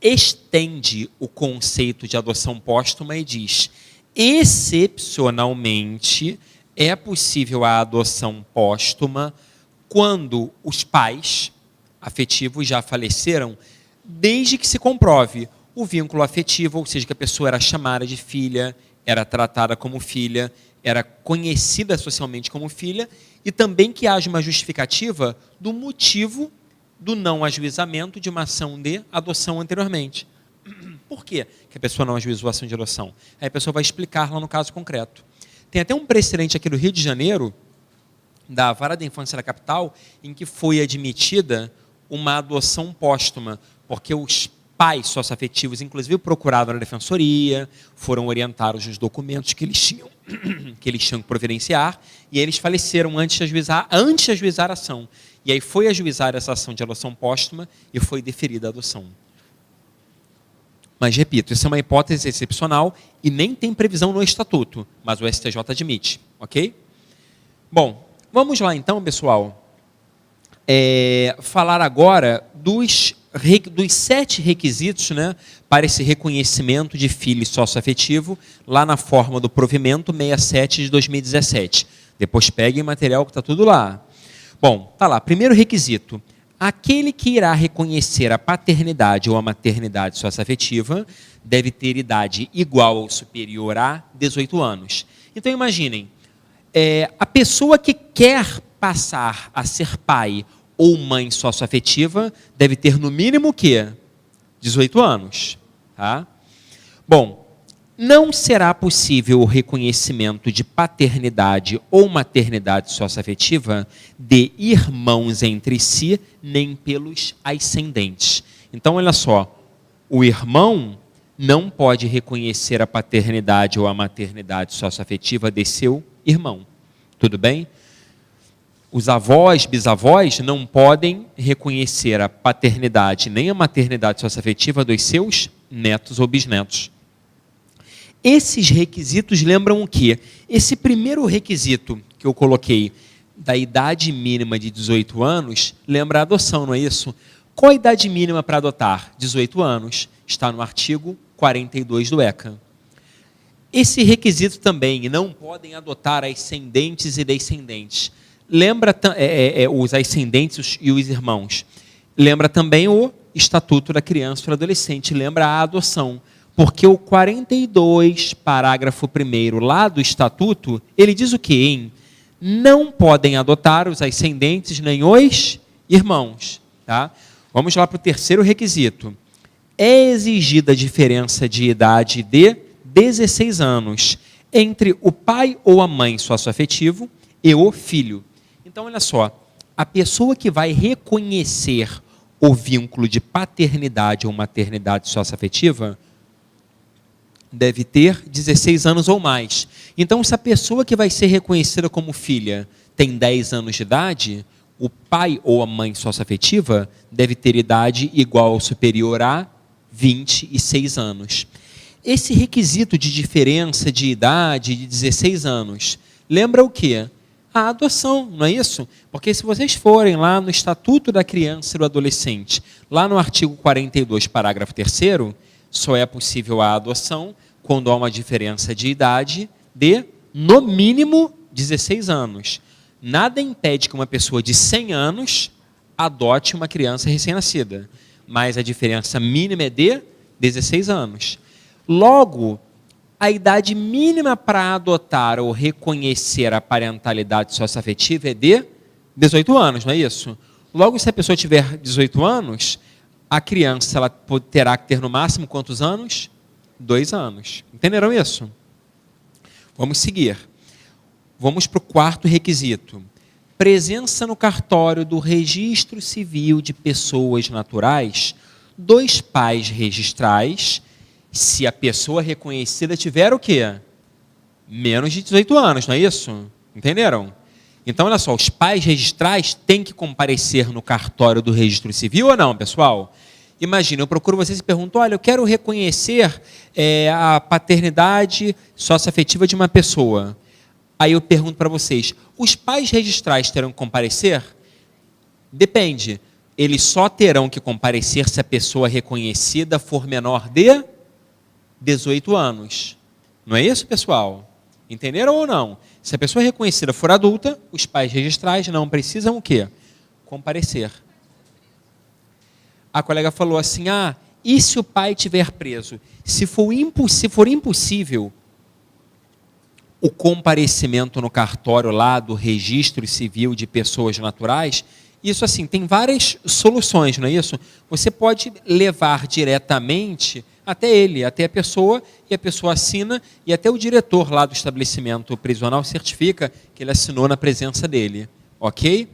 estende o conceito de adoção póstuma e diz, excepcionalmente, é possível a adoção póstuma quando os pais afetivos já faleceram, desde que se comprove o vínculo afetivo, ou seja, que a pessoa era chamada de filha, era tratada como filha, era conhecida socialmente como filha, e também que haja uma justificativa do motivo do não ajuizamento de uma ação de adoção anteriormente. Por quê que a pessoa não ajuizou a ação de adoção? Aí a pessoa vai explicar lá no caso concreto. Tem até um precedente aqui do Rio de Janeiro, da Vara da Infância da Capital, em que foi admitida uma adoção póstuma, porque os pais socioafetivos, inclusive, procuraram na defensoria, foram orientados nos documentos que eles tinham que providenciar, e eles faleceram antes de ajuizar a ação. E aí foi ajuizar essa ação de adoção póstuma e foi deferida a adoção. Mas, repito, isso é uma hipótese excepcional e nem tem previsão no estatuto, mas o STJ admite, ok? Bom, vamos lá então, pessoal, falar agora dos 7 requisitos, né, para esse reconhecimento de filho socioafetivo, lá na forma do provimento 67 de 2017. Depois peguem o material que está tudo lá. Bom, tá lá, primeiro requisito. Aquele que irá reconhecer a paternidade ou a maternidade socioafetiva deve ter idade igual ou superior a 18 anos. Então, imaginem, a pessoa que quer passar a ser pai ou mãe socioafetiva deve ter no mínimo o quê? 18 anos. Tá? Bom, não será possível o reconhecimento de paternidade ou maternidade socioafetiva de irmãos entre si, nem pelos ascendentes. Então, olha só, o irmão não pode reconhecer a paternidade ou a maternidade socioafetiva de seu irmão. Tudo bem? Os avós, bisavós, não podem reconhecer a paternidade nem a maternidade socioafetiva dos seus netos ou bisnetos. Esses requisitos lembram o quê? Esse primeiro requisito que eu coloquei, da idade mínima de 18 anos, lembra a adoção, não é isso? Qual a idade mínima para adotar? 18 anos. Está no artigo 42 do ECA. Esse requisito também, não podem adotar ascendentes e descendentes. Lembra os ascendentes e os irmãos. Lembra também o Estatuto da Criança e do Adolescente. Lembra a adoção. Porque o 42, parágrafo 1º, lá do Estatuto, ele diz o quê, hein? Não podem adotar os ascendentes nem os irmãos. Tá? Vamos lá para o terceiro requisito. É exigida a diferença de idade de 16 anos entre o pai ou a mãe sócio-afetivo e o filho. Então, olha só, a pessoa que vai reconhecer o vínculo de paternidade ou maternidade sócio-afetiva deve ter 16 anos ou mais. Então, se a pessoa que vai ser reconhecida como filha tem 10 anos de idade, o pai ou a mãe sócio-afetiva deve ter idade igual ou superior a 26 anos. Esse requisito de diferença de idade de 16 anos, lembra o quê? A adoção, não é isso? Porque se vocês forem lá no Estatuto da Criança e do Adolescente, lá no artigo 42, parágrafo 3º, só é possível a adoção quando há uma diferença de idade de, no mínimo, 16 anos. Nada impede que uma pessoa de 100 anos adote uma criança recém-nascida, mas a diferença mínima é de 16 anos. Logo, a idade mínima para adotar ou reconhecer a parentalidade socioafetiva é de 18 anos, não é isso? Logo, se a pessoa tiver 18 anos, a criança ela terá que ter no máximo quantos anos? 2 anos. Entenderam isso? Vamos seguir. Vamos para o quarto requisito. Presença no cartório do registro civil de pessoas naturais dos pais registrais, se a pessoa reconhecida tiver o quê? Menos de 18 anos, não é isso? Entenderam? Então, olha só, os pais registrais têm que comparecer no cartório do registro civil ou não, pessoal? Imagina, eu procuro vocês e pergunto, olha, eu quero reconhecer a paternidade socioafetiva de uma pessoa. Aí eu pergunto para vocês, os pais registrais terão que comparecer? Depende. Eles só terão que comparecer se a pessoa reconhecida for menor de 18 anos. Não é isso, pessoal? Entenderam ou não? Se a pessoa reconhecida for adulta, os pais registrais não precisam o quê? Comparecer. A colega falou assim, e se o pai estiver preso? Se for impossível o comparecimento no cartório lá do registro civil de pessoas naturais, isso assim, tem várias soluções, não é isso? Você pode levar diretamente até ele, até a pessoa, e a pessoa assina, e até o diretor lá do estabelecimento prisional certifica que ele assinou na presença dele, ok?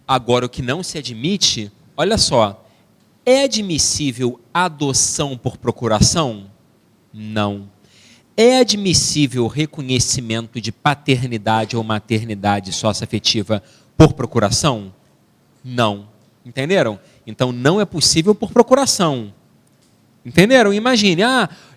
Agora, o que não se admite, olha só, é admissível adoção por procuração? Não. É admissível reconhecimento de paternidade ou maternidade socioafetiva por procuração? Não. Entenderam? Então, não é possível por procuração. Entenderam? Imagine,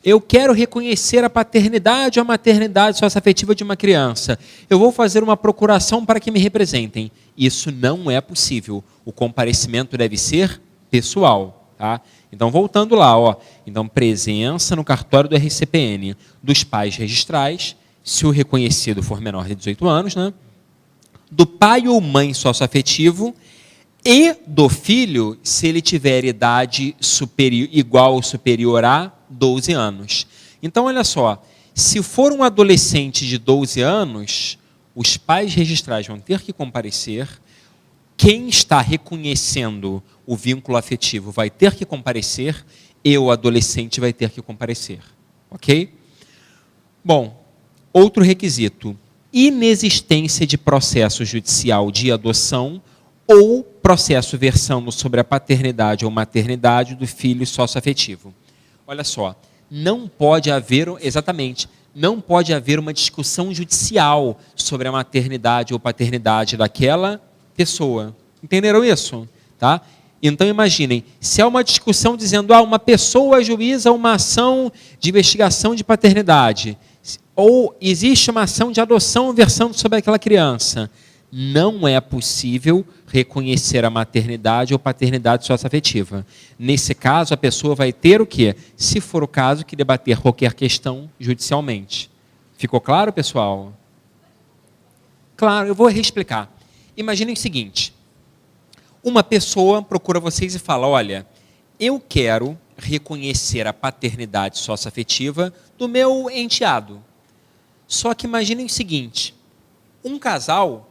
eu quero reconhecer a paternidade ou a maternidade socioafetiva de uma criança. Eu vou fazer uma procuração para que me representem. Isso não é possível. O comparecimento deve ser pessoal. Tá? Então, voltando lá, então, presença no cartório do RCPN dos pais registrais, se o reconhecido for menor de 18 anos, né? Do pai ou mãe socioafetivo e do filho, se ele tiver idade igual ou superior a 12 anos. Então, olha só, se for um adolescente de 12 anos, os pais registrais vão ter que comparecer, quem está reconhecendo o vínculo afetivo vai ter que comparecer e o adolescente vai ter que comparecer. Ok? Bom, outro requisito, inexistência de processo judicial de adoção ou processo versando sobre a paternidade ou maternidade do filho socioafetivo. Olha só, não pode haver uma discussão judicial sobre a maternidade ou paternidade daquela pessoa. Entenderam isso? Tá? Então imaginem, se há uma discussão dizendo uma pessoa ajuiza uma ação de investigação de paternidade, ou existe uma ação de adoção versando sobre aquela criança, não é possível reconhecer a maternidade ou paternidade socioafetiva. Nesse caso, a pessoa vai ter o quê? Se for o caso, que debater qualquer questão judicialmente. Ficou claro, pessoal? Claro, eu vou reexplicar. Imaginem o seguinte, uma pessoa procura vocês e fala, olha, eu quero reconhecer a paternidade socioafetiva do meu enteado. Só que imaginem o seguinte, um casal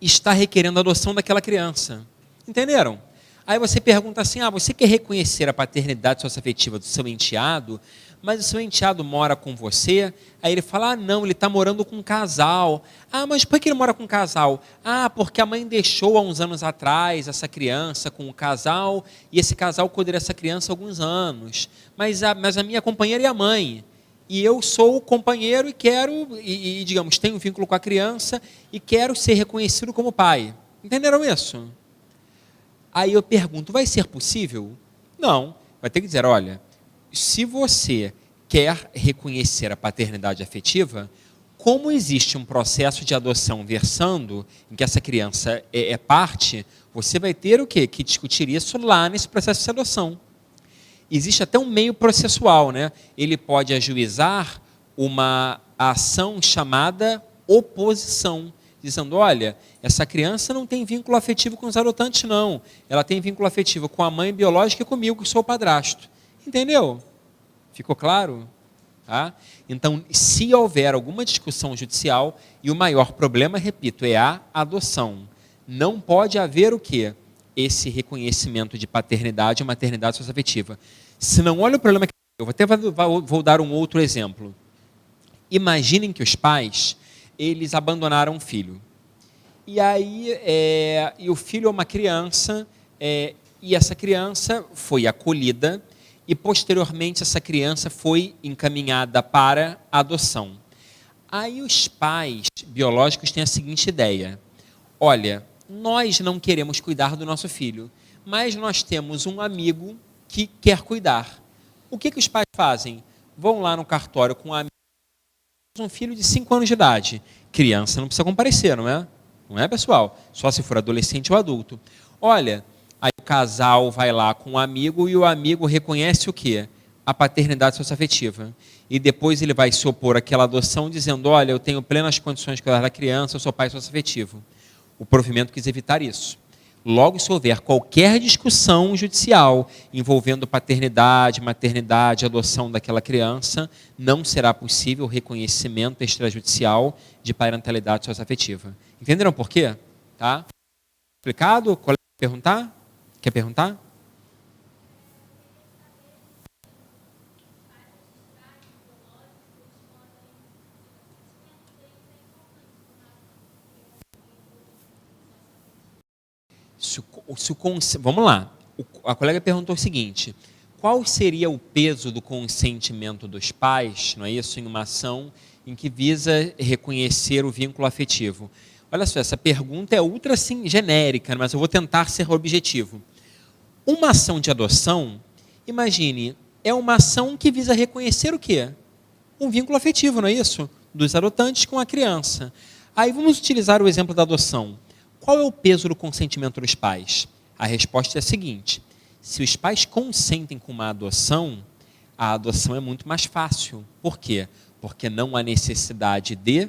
está requerendo a adoção daquela criança. Entenderam? Aí você pergunta assim, você quer reconhecer a paternidade socioafetiva do seu enteado, mas o seu enteado mora com você? Aí ele fala, não, ele está morando com um casal. Mas por que ele mora com um casal? Porque a mãe deixou há uns anos atrás essa criança com o casal, e esse casal cuida dessa criança há alguns anos. Mas a minha companheira é a mãe. E eu sou o companheiro e quero, digamos, tenho um vínculo com a criança e quero ser reconhecido como pai. Entenderam isso? Aí eu pergunto, vai ser possível? Não. Vai ter que dizer, olha, se você quer reconhecer a paternidade afetiva, como existe um processo de adoção versando, em que essa criança é parte, você vai ter o quê? Que discutir isso lá nesse processo de adoção. Existe até um meio processual, né? Ele pode ajuizar uma ação chamada oposição, dizendo, olha, essa criança não tem vínculo afetivo com os adotantes, não. Ela tem vínculo afetivo com a mãe biológica e comigo, que sou o padrasto. Entendeu? Ficou claro? Tá? Então, se houver alguma discussão judicial, e o maior problema, repito, é a adoção. Não pode haver o quê? Esse reconhecimento de paternidade e maternidade socioafetiva. Se não, olha o problema que eu vou dar um outro exemplo. Imaginem que os pais, eles abandonaram um filho. E aí, e o filho é uma criança, e essa criança foi acolhida, e posteriormente essa criança foi encaminhada para a adoção. Aí os pais biológicos têm a seguinte ideia, olha, nós não queremos cuidar do nosso filho, mas nós temos um amigo que quer cuidar. O que os pais fazem? Vão lá no cartório com um filho de 5 anos de idade. Criança não precisa comparecer, não é? Não é, pessoal? Só se for adolescente ou adulto. Olha, aí o casal vai lá com um amigo e o amigo reconhece o quê? A paternidade socioafetiva. E depois ele vai se opor àquela adoção dizendo, olha, eu tenho plenas condições de cuidar da criança, eu sou pai socioafetivo. O provimento quis evitar isso. Logo, se houver qualquer discussão judicial envolvendo paternidade, maternidade, adoção daquela criança, não será possível o reconhecimento extrajudicial de parentalidade socioafetiva. Entenderam por quê? Tá? Explicado? Quer perguntar? Quer perguntar? Vamos lá. A colega perguntou o seguinte, qual seria o peso do consentimento dos pais, não é isso, em uma ação em que visa reconhecer o vínculo afetivo? Olha só, essa pergunta é ultra assim, genérica, mas eu vou tentar ser objetivo. Uma ação de adoção, imagine, é uma ação que visa reconhecer o quê? Um vínculo afetivo, não é isso? Dos adotantes com a criança. Aí vamos utilizar o exemplo da adoção. Qual é o peso do consentimento dos pais? A resposta é a seguinte, se os pais consentem com uma adoção, a adoção é muito mais fácil. Por quê? Porque não há necessidade de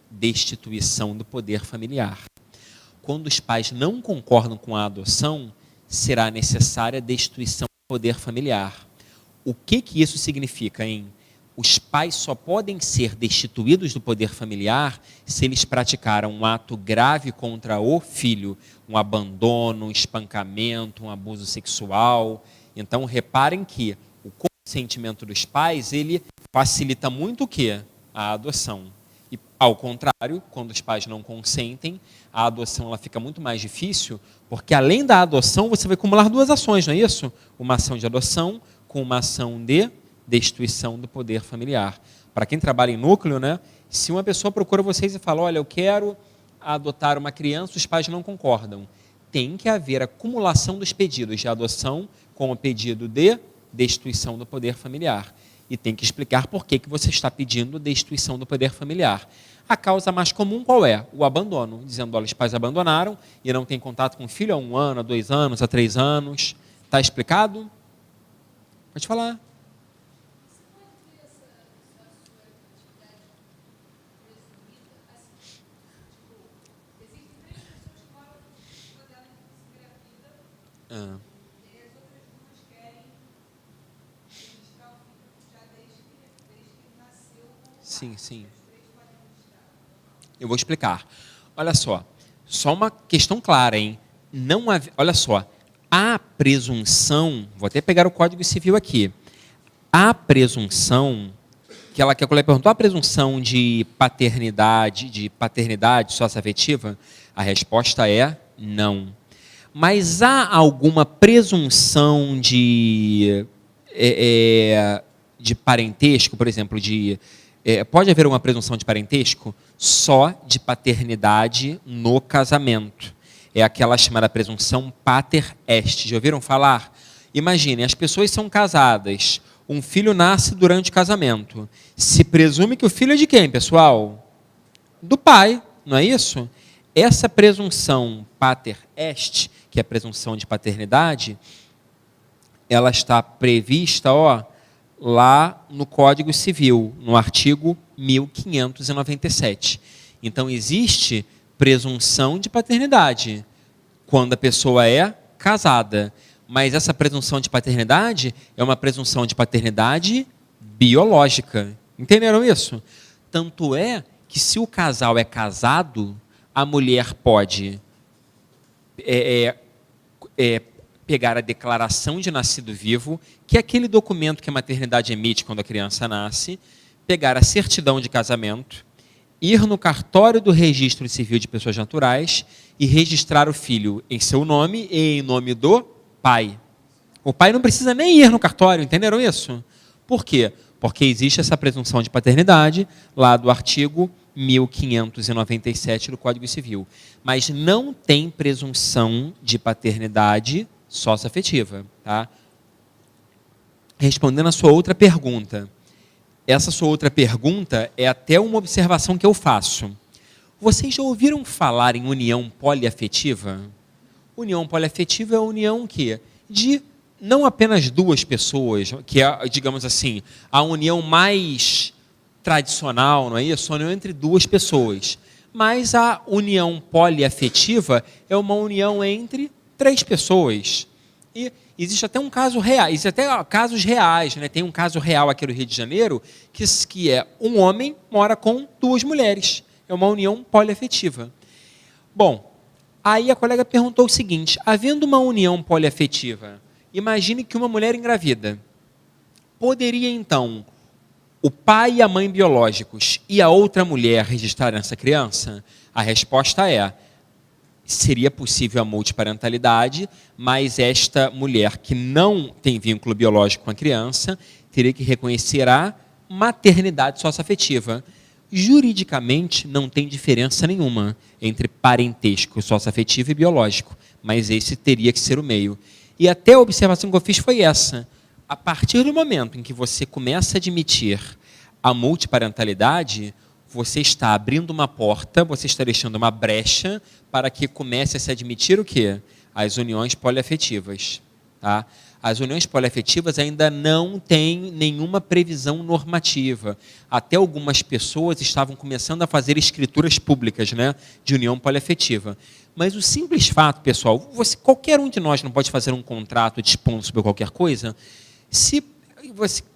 destituição do poder familiar. Quando os pais não concordam com a adoção, será necessária a destituição do poder familiar. O que isso significa, hein? Os pais só podem ser destituídos do poder familiar se eles praticaram um ato grave contra o filho, um abandono, um espancamento, um abuso sexual. Então, reparem que o consentimento dos pais, ele facilita muito o quê? A adoção. E, ao contrário, quando os pais não consentem, a adoção ela fica muito mais difícil, porque além da adoção, você vai acumular duas ações, não é isso? Uma ação de adoção com uma ação de destituição do poder familiar. Para quem trabalha em núcleo, né? Se uma pessoa procura vocês e fala, olha, eu quero adotar uma criança, os pais não concordam. Tem que haver acumulação dos pedidos de adoção com o pedido de destituição do poder familiar. E tem que explicar por que você está pedindo destituição do poder familiar. A causa mais comum qual é? O abandono. Dizendo, olha, os pais abandonaram e não têm contato com o filho há 1 ano, há 2 anos, há 3 anos. Está explicado? Pode falar. Sim, sim. Eu vou explicar. Olha só uma questão clara, hein? Não olha só, a presunção, vou até pegar o Código Civil aqui. A presunção, que a colega perguntou, a presunção de paternidade socioafetiva, a resposta é não. Mas há alguma presunção de parentesco, por exemplo, pode haver uma presunção de parentesco só de paternidade no casamento. É aquela chamada presunção pater est. Já ouviram falar? Imaginem, as pessoas são casadas, um filho nasce durante o casamento. Se presume que o filho é de quem, pessoal? Do pai, não é isso? Essa presunção pater est, que é a presunção de paternidade, ela está prevista, lá no Código Civil, no artigo 1597. Então, existe presunção de paternidade quando a pessoa é casada. Mas essa presunção de paternidade é uma presunção de paternidade biológica. Entenderam isso? Tanto é que se o casal é casado, a mulher pode pegar a declaração de nascido vivo, que é aquele documento que a maternidade emite quando a criança nasce, pegar a certidão de casamento, ir no cartório do Registro Civil de Pessoas Naturais e registrar o filho em seu nome e em nome do pai. O pai não precisa nem ir no cartório, entenderam isso? Por quê? Porque existe essa presunção de paternidade lá do artigo 1597 do Código Civil. Mas não tem presunção de paternidade socioafetiva. Tá? Respondendo a sua outra pergunta. Essa sua outra pergunta é até uma observação que eu faço. Vocês já ouviram falar em união poliafetiva? União poliafetiva é a união de não apenas duas pessoas, que é, digamos assim, a união mais tradicional, não é isso? A união entre duas pessoas. Mas a união poliafetiva é uma união entre 3 pessoas. E existe até um caso real, existe até casos reais, né? Tem um caso real aqui no Rio de Janeiro, que é um homem mora com 2 mulheres. É uma união poliafetiva. Bom, aí a colega perguntou o seguinte, havendo uma união poliafetiva, imagine que uma mulher engravida. Poderia, então, o pai e a mãe biológicos e a outra mulher registrarem essa criança? A resposta é, seria possível a multiparentalidade, mas esta mulher que não tem vínculo biológico com a criança teria que reconhecer a maternidade socioafetiva. Juridicamente, não tem diferença nenhuma entre parentesco socioafetivo e biológico, mas esse teria que ser o meio. E até a observação que eu fiz foi essa. A partir do momento em que você começa a admitir a multiparentalidade, você está abrindo uma porta, você está deixando uma brecha para que comece a se admitir o quê? As uniões poliafetivas. Tá? As uniões poliafetivas ainda não têm nenhuma previsão normativa. Até algumas pessoas estavam começando a fazer escrituras públicas, né, de união poliafetiva. Mas o simples fato, pessoal, qualquer um de nós não pode fazer um contrato dispondo sobre qualquer coisa. Se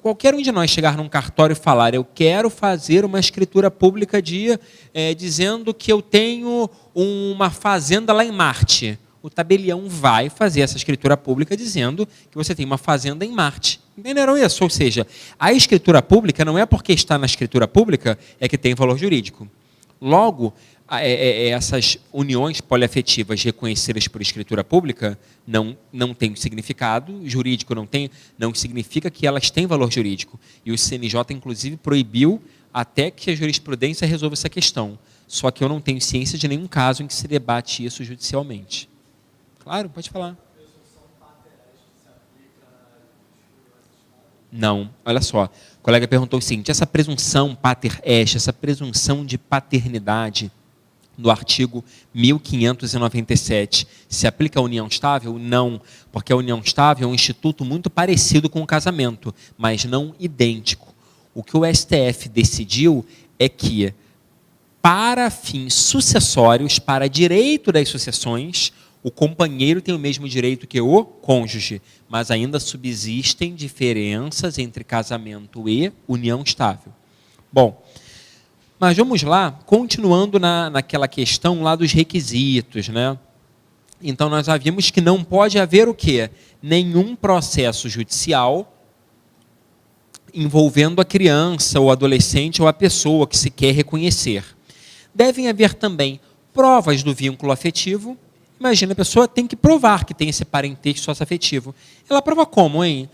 qualquer um de nós chegar num cartório e falar, eu quero fazer uma escritura pública dizendo que eu tenho uma fazenda lá em Marte. O tabelião vai fazer essa escritura pública dizendo que você tem uma fazenda em Marte. Entenderam isso? Ou seja, a escritura pública não é porque está na escritura pública é que tem valor jurídico. Logo, essas uniões poliafetivas reconhecidas por escritura pública não têm significado jurídico, não significa que elas têm valor jurídico. E o CNJ, inclusive, proibiu até que a jurisprudência resolva essa questão. Só que eu não tenho ciência de nenhum caso em que se debate isso judicialmente. Claro, pode falar. Não, olha só. O colega perguntou o seguinte, essa presunção pater est, essa presunção de paternidade do artigo 1597, se aplica à união estável? Não, porque a união estável é um instituto muito parecido com o casamento, mas não idêntico. O que o STF decidiu é que, para fins sucessórios, para direito das sucessões, o companheiro tem o mesmo direito que o cônjuge, mas ainda subsistem diferenças entre casamento e união estável. Bom, Mas vamos lá, continuando naquela questão lá dos requisitos, né? Então, nós já vimos que não pode haver o quê? Nenhum processo judicial envolvendo a criança, ou adolescente, ou a pessoa que se quer reconhecer. Devem haver também provas do vínculo afetivo. Imagina, a pessoa tem que provar que tem esse parentesco socioafetivo. Ela prova como, hein?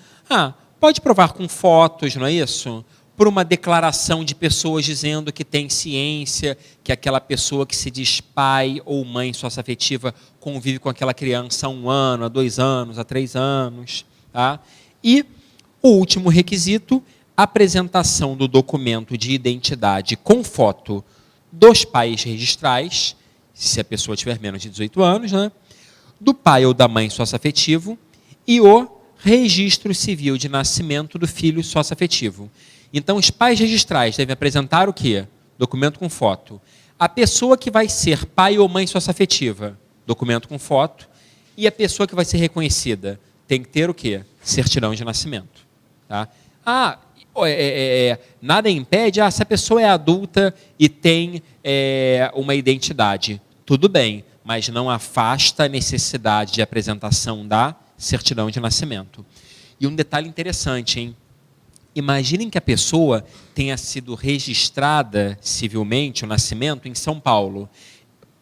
Pode provar com fotos, não é isso? Por uma declaração de pessoas dizendo que tem ciência, que aquela pessoa que se diz pai ou mãe socioafetiva convive com aquela criança há 1 ano, há 2 anos, há 3 anos. Tá? E o último requisito, apresentação do documento de identidade com foto dos pais registrais, se a pessoa tiver menos de 18 anos, né? Do pai ou da mãe socioafetivo e o registro civil de nascimento do filho socioafetivo. Então, os pais registrais devem apresentar o quê? Documento com foto. A pessoa que vai ser pai ou mãe socioafetiva, documento com foto. E a pessoa que vai ser reconhecida tem que ter o quê? Certidão de nascimento. Tá? Nada impede, se a pessoa é adulta e tem uma identidade. Tudo bem, mas não afasta a necessidade de apresentação da certidão de nascimento. E um detalhe interessante, hein? Imaginem que a pessoa tenha sido registrada civilmente, o nascimento, em São Paulo.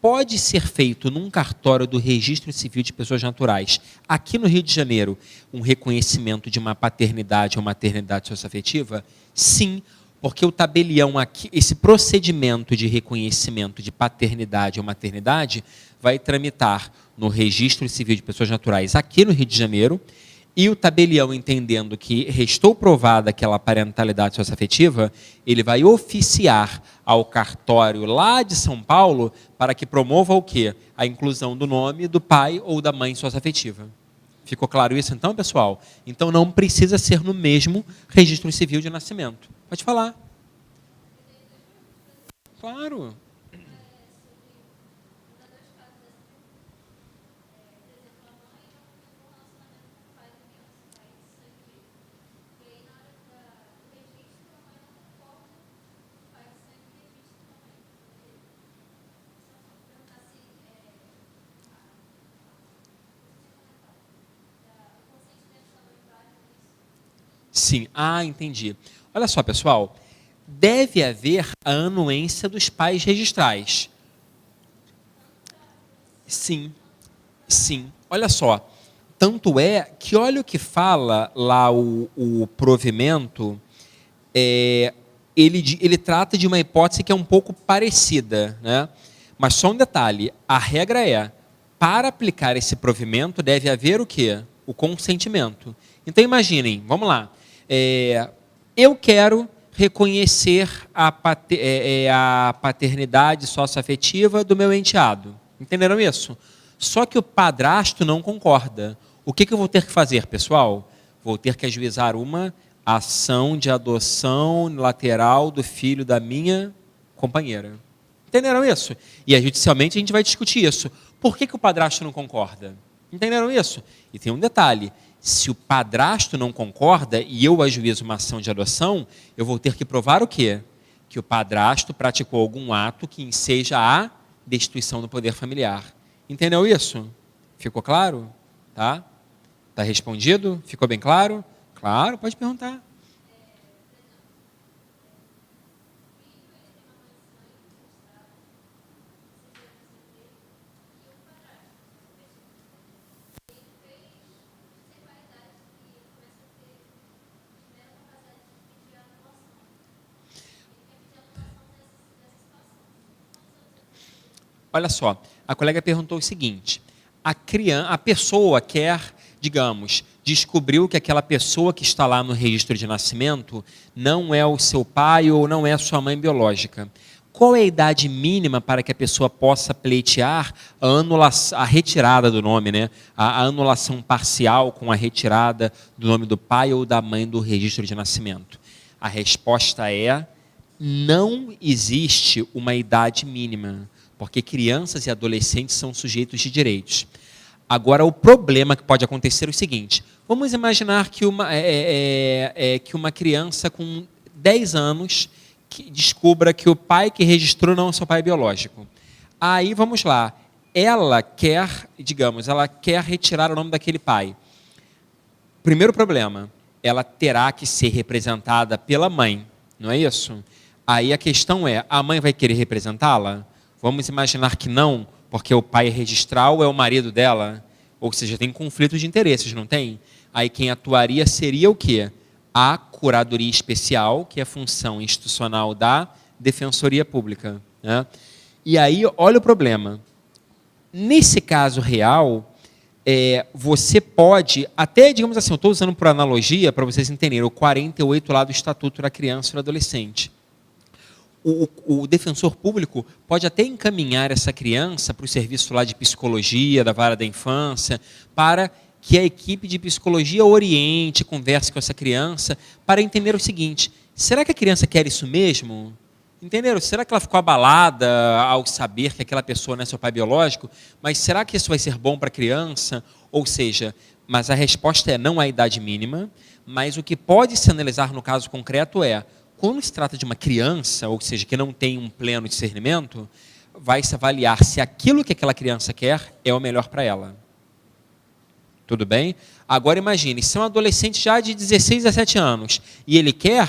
Pode ser feito num cartório do Registro Civil de Pessoas Naturais, aqui no Rio de Janeiro, um reconhecimento de uma paternidade ou maternidade socioafetiva? Sim, porque o tabelião aqui, esse procedimento de reconhecimento de paternidade ou maternidade, vai tramitar no Registro Civil de Pessoas Naturais, aqui no Rio de Janeiro, e o tabelião, entendendo que restou provada aquela parentalidade socioafetiva, ele vai oficiar ao cartório lá de São Paulo para que promova o quê? A inclusão do nome do pai ou da mãe socioafetiva. Ficou claro isso então, pessoal? Então não precisa ser no mesmo registro civil de nascimento. Pode falar. Claro. Sim, entendi. Olha só, pessoal, deve haver a anuência dos pais registrais. Sim, sim. Olha só, tanto é que olha o que fala lá o provimento, ele trata de uma hipótese que é um pouco parecida, né? Mas só um detalhe, a regra é, para aplicar esse provimento deve haver o quê? O consentimento. Então imaginem, vamos lá, eu quero reconhecer a paternidade socioafetiva do meu enteado. Entenderam isso? Só que o padrasto não concorda. O que eu vou ter que fazer, pessoal? Vou ter que ajuizar uma ação de adoção lateral do filho da minha companheira. Entenderam isso? E judicialmente a gente vai discutir isso. Por que o padrasto não concorda? Entenderam isso? E tem um detalhe. Se o padrasto não concorda e eu ajuizo uma ação de adoção, eu vou ter que provar o quê? Que o padrasto praticou algum ato que enseja a destituição do poder familiar. Entendeu isso? Ficou claro? Tá? Tá respondido? Ficou bem claro? Claro, pode perguntar. Olha só, a colega perguntou o seguinte, a pessoa quer, digamos, descobriu que aquela pessoa que está lá no registro de nascimento não é o seu pai ou não é a sua mãe biológica. Qual é a idade mínima para que a pessoa possa pleitear a retirada do nome, né? A anulação parcial com a retirada do nome do pai ou da mãe do registro de nascimento? A resposta é, não existe uma idade mínima, porque crianças e adolescentes são sujeitos de direitos. Agora, o problema que pode acontecer é o seguinte, vamos imaginar que uma criança com 10 anos que descubra que o pai que registrou não é seu pai biológico. Aí, vamos lá. Ela quer, digamos, ela quer retirar o nome daquele pai. Primeiro problema, ela terá que ser representada pela mãe, não é isso? Aí a questão é, a mãe vai querer representá-la? Vamos imaginar que não, porque o pai registral é o marido dela, ou seja, tem conflito de interesses, não tem? Aí quem atuaria seria o quê? A Curadoria Especial, que é a função institucional da Defensoria Pública, né? E aí, olha o problema. Nesse caso real, você pode, até, digamos assim, eu estou usando por analogia, para vocês entenderem, o 48 lá do Estatuto da Criança e do Adolescente. O defensor público pode até encaminhar essa criança para o serviço lá de psicologia, da vara da infância, para que a equipe de psicologia oriente, converse com essa criança, para entender o seguinte, será que a criança quer isso mesmo? Entenderam? Será que ela ficou abalada ao saber que aquela pessoa não é seu pai biológico? Mas será que isso vai ser bom para a criança? Ou seja, mas a resposta é não há idade mínima, mas o que pode se analisar no caso concreto é, quando se trata de uma criança, ou seja, que não tem um pleno discernimento, vai se avaliar se aquilo que aquela criança quer é o melhor para ela. Tudo bem? Agora imagine, se é um adolescente já de 16 a 17 anos e ele quer,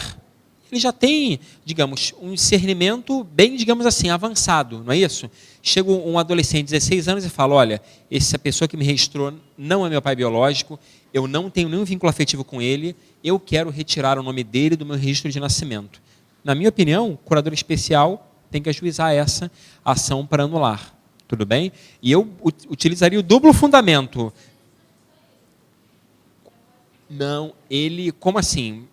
ele já tem, digamos, um discernimento bem, digamos assim, avançado, não é isso? Chega um adolescente de 16 anos e fala, olha, essa pessoa que me registrou não é meu pai biológico, eu não tenho nenhum vínculo afetivo com ele, eu quero retirar o nome dele do meu registro de nascimento. Na minha opinião, o curador especial tem que ajuizar essa ação para anular. Tudo bem? E eu utilizaria o duplo fundamento. Não, ele... Como assim?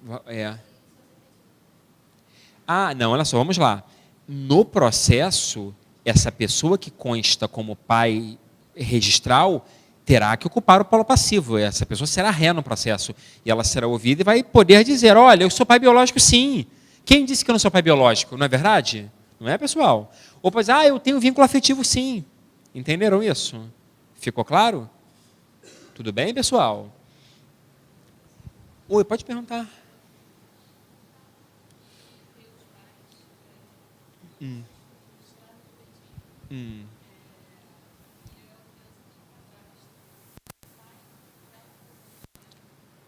Não, olha só, vamos lá. No processo, essa pessoa que consta como pai registral terá que ocupar o polo passivo. Essa pessoa será ré no processo. E ela será ouvida e vai poder dizer, olha, eu sou pai biológico sim. Quem disse que eu não sou pai biológico? Não é verdade? Não é, pessoal? Ou pois, eu tenho vínculo afetivo sim. Entenderam isso? Ficou claro? Tudo bem, pessoal? Oi, pode perguntar.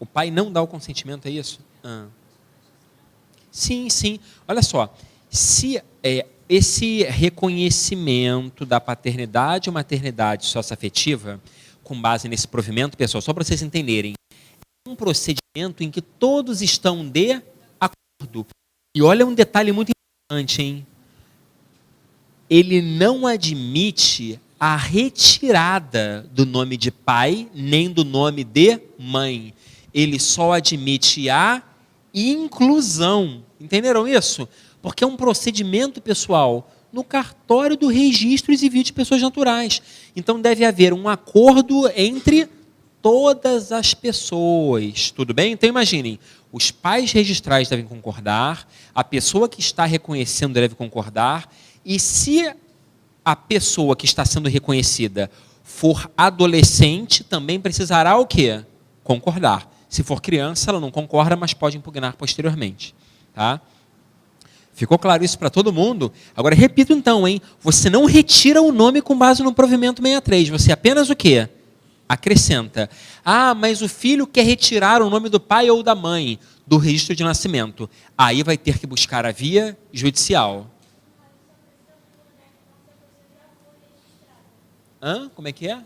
O pai não dá o consentimento, é isso? Sim, sim. Olha só, se esse reconhecimento da paternidade ou maternidade socioafetiva, com base nesse provimento, pessoal, só para vocês entenderem, é um procedimento em que todos estão de acordo. E olha um detalhe muito importante, hein? Ele não admite a retirada do nome de pai, nem do nome de mãe. Ele só admite a inclusão. Entenderam isso? Porque é um procedimento, pessoal, no cartório do registro civil de pessoas naturais. Então deve haver um acordo entre todas as pessoas. Tudo bem? Então imaginem, os pais registrais devem concordar, a pessoa que está reconhecendo deve concordar, e se a pessoa que está sendo reconhecida for adolescente, também precisará o quê? Concordar. Se for criança, ela não concorda, mas pode impugnar posteriormente. Tá? Ficou claro isso para todo mundo? Agora, repito então, hein? Você não retira o nome com base no provimento 63, você apenas o quê? Acrescenta. Mas o filho quer retirar o nome do pai ou da mãe do registro de nascimento. Aí vai ter que buscar a via judicial. Como é que é?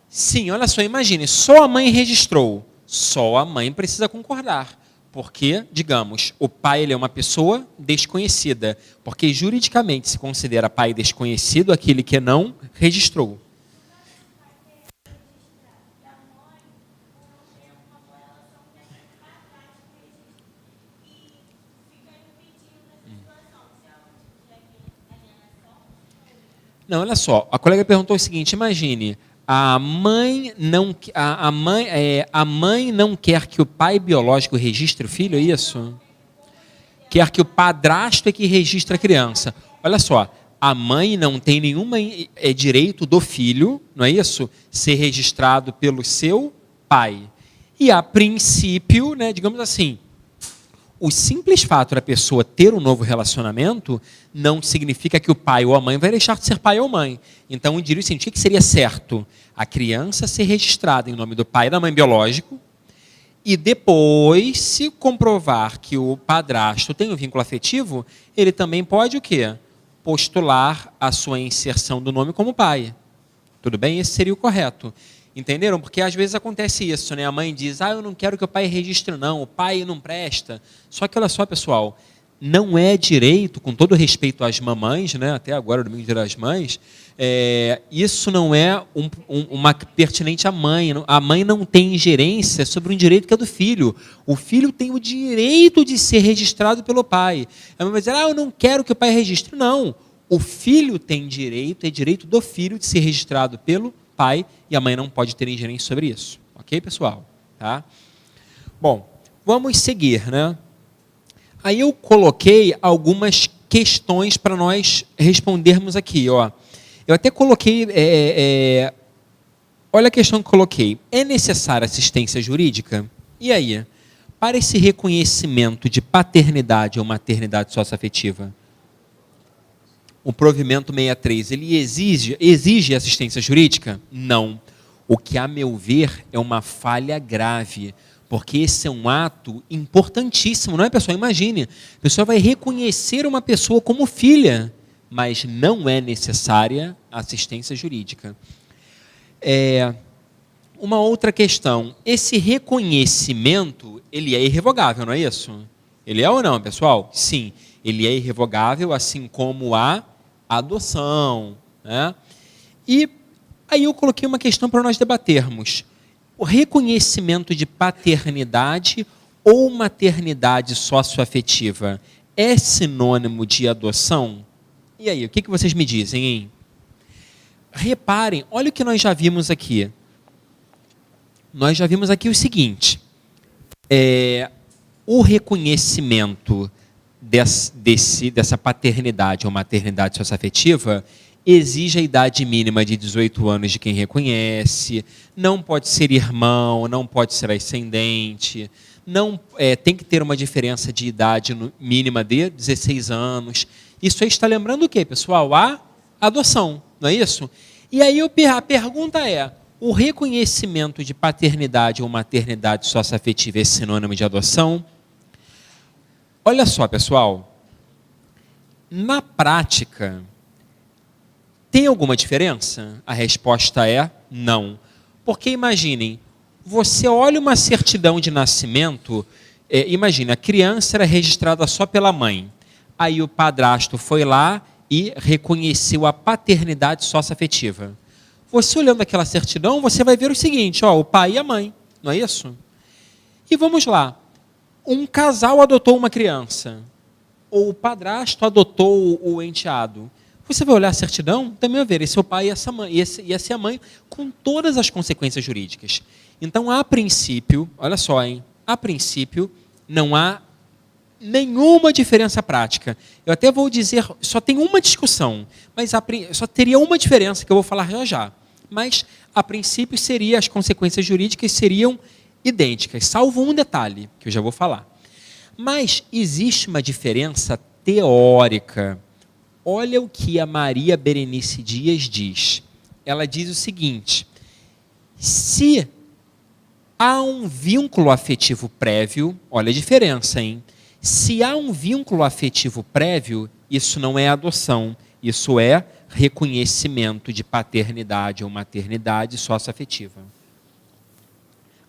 Sim, olha só, imagine, só a mãe registrou, só a mãe precisa concordar, porque, digamos, o pai ele é uma pessoa desconhecida, porque juridicamente se considera pai desconhecido aquele que não registrou. Não, olha só, a colega perguntou o seguinte, imagine, a mãe não quer que o pai biológico registre o filho, é isso? Quer que o padrasto é que registre a criança. Olha só, a mãe não tem nenhum direito do filho, não é isso? Ser registrado pelo seu pai. E a princípio, né, digamos assim, O simples fato da pessoa ter um novo relacionamento não significa que o pai ou a mãe vai deixar de ser pai ou mãe. Então, eu diria o seguinte, o que seria certo? A criança ser registrada em nome do pai e da mãe biológico, e depois, se comprovar que o padrasto tem um vínculo afetivo, ele também pode o quê? Postular a sua inserção do nome como pai. Tudo bem? Esse seria o correto. Entenderam? Porque às vezes acontece isso, né? A mãe diz, eu não quero que o pai registre não, o pai não presta. Só que olha só, pessoal, não é direito, com todo respeito às mamães, né? Até agora, o domingo de das mães, isso não é uma pertinente à mãe. A mãe não tem ingerência sobre um direito que é do filho. O filho tem o direito de ser registrado pelo pai. A mãe vai dizer, eu não quero que o pai registre. Não, o filho tem direito, é direito do filho de ser registrado pelo pai, e a mãe não pode ter ingerência sobre isso. Ok, pessoal? Tá? Bom, vamos seguir, né? Aí eu coloquei algumas questões para nós respondermos aqui, ó. Eu até coloquei, olha a questão que coloquei. É necessária assistência jurídica? E aí? Para esse reconhecimento de paternidade ou maternidade socioafetiva, o provimento 63, ele exige assistência jurídica? Não. O que, a meu ver, é uma falha grave, porque esse é um ato importantíssimo, não é, pessoal? Imagine, a pessoa vai reconhecer uma pessoa como filha, mas não é necessária assistência jurídica. Uma outra questão, esse reconhecimento, ele é irrevogável, não é isso? Ele é ou não, pessoal? Sim, ele é irrevogável, assim como a adoção, né? E aí eu coloquei uma questão para nós debatermos. O reconhecimento de paternidade ou maternidade socioafetiva é sinônimo de adoção? E aí, o que vocês me dizem, hein? Reparem, olha o que nós já vimos aqui. Nós já vimos aqui o seguinte, o reconhecimento dessa paternidade ou maternidade socioafetiva exige a idade mínima de 18 anos de quem reconhece, não pode ser irmão, não pode ser ascendente, não, tem que ter uma diferença de idade mínima de 16 anos. Isso aí está lembrando o quê, pessoal? A adoção, não é isso? E aí a pergunta é, o reconhecimento de paternidade ou maternidade socioafetiva é sinônimo de adoção? Olha só, pessoal, na prática, tem alguma diferença? A resposta é não. Porque imaginem, você olha uma certidão de nascimento, imagina, a criança era registrada só pela mãe, aí o padrasto foi lá e reconheceu a paternidade socioafetiva. Você olhando aquela certidão, você vai ver o seguinte, o pai e a mãe, não é isso? E vamos lá. Um casal adotou uma criança, ou o padrasto adotou o enteado. Você vai olhar a certidão, também vai ver, esse é o pai e essa mãe, e essa é a mãe, com todas as consequências jurídicas. Então, a princípio, olha só, hein? A princípio, não há nenhuma diferença prática. Eu até vou dizer, só tem uma discussão, mas só teria uma diferença que eu vou falar já. Mas, a princípio, as consequências jurídicas seriam idênticas, salvo um detalhe, que eu já vou falar. Mas existe uma diferença teórica. Olha o que a Maria Berenice Dias diz. Ela diz o seguinte, se há um vínculo afetivo prévio, olha a diferença, hein? Se há um vínculo afetivo prévio, isso não é adoção, isso é reconhecimento de paternidade ou maternidade socioafetiva.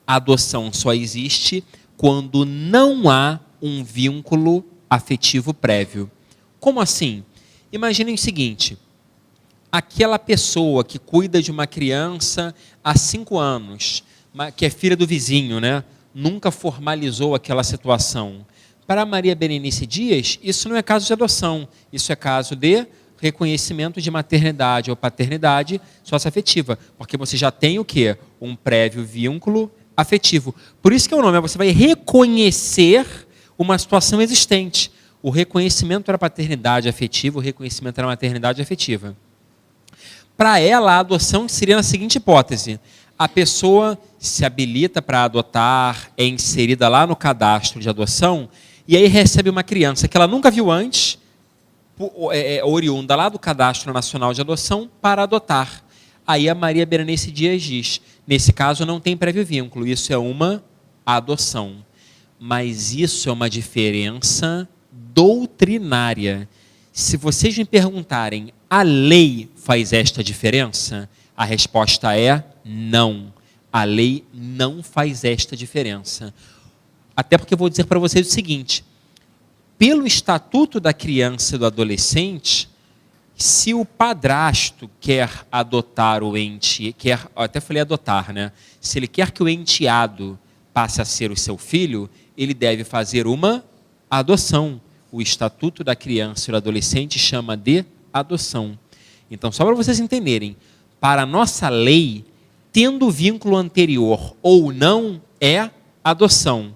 A adoção só existe quando não há um vínculo afetivo prévio. Como assim? Imaginem o seguinte, aquela pessoa que cuida de uma criança há 5 anos, que é filha do vizinho, né? Nunca formalizou aquela situação. Para Maria Berenice Dias, isso não é caso de adoção, isso é caso de reconhecimento de maternidade ou paternidade socioafetiva, porque você já tem o quê? Um prévio vínculo afetivo. Por isso que é o nome, você vai reconhecer uma situação existente. O reconhecimento era paternidade afetiva, o reconhecimento era maternidade afetiva. Para ela, a adoção seria na seguinte hipótese. A pessoa se habilita para adotar, é inserida lá no cadastro de adoção, e aí recebe uma criança que ela nunca viu antes, oriunda lá do Cadastro Nacional de Adoção, para adotar. Aí a Maria Berenice Dias diz, nesse caso não tem prévio vínculo, isso é uma adoção. Mas isso é uma diferença doutrinária. Se vocês me perguntarem, a lei faz esta diferença? A resposta é não. A lei não faz esta diferença. Até porque eu vou dizer para vocês o seguinte, pelo Estatuto da Criança e do Adolescente, se o padrasto quer adotar o ente, até falei adotar, né? Se ele quer que o enteado passe a ser o seu filho, ele deve fazer uma adoção. O Estatuto da Criança e do Adolescente chama de adoção. Então, só para vocês entenderem, para a nossa lei, tendo vínculo anterior ou não, é adoção.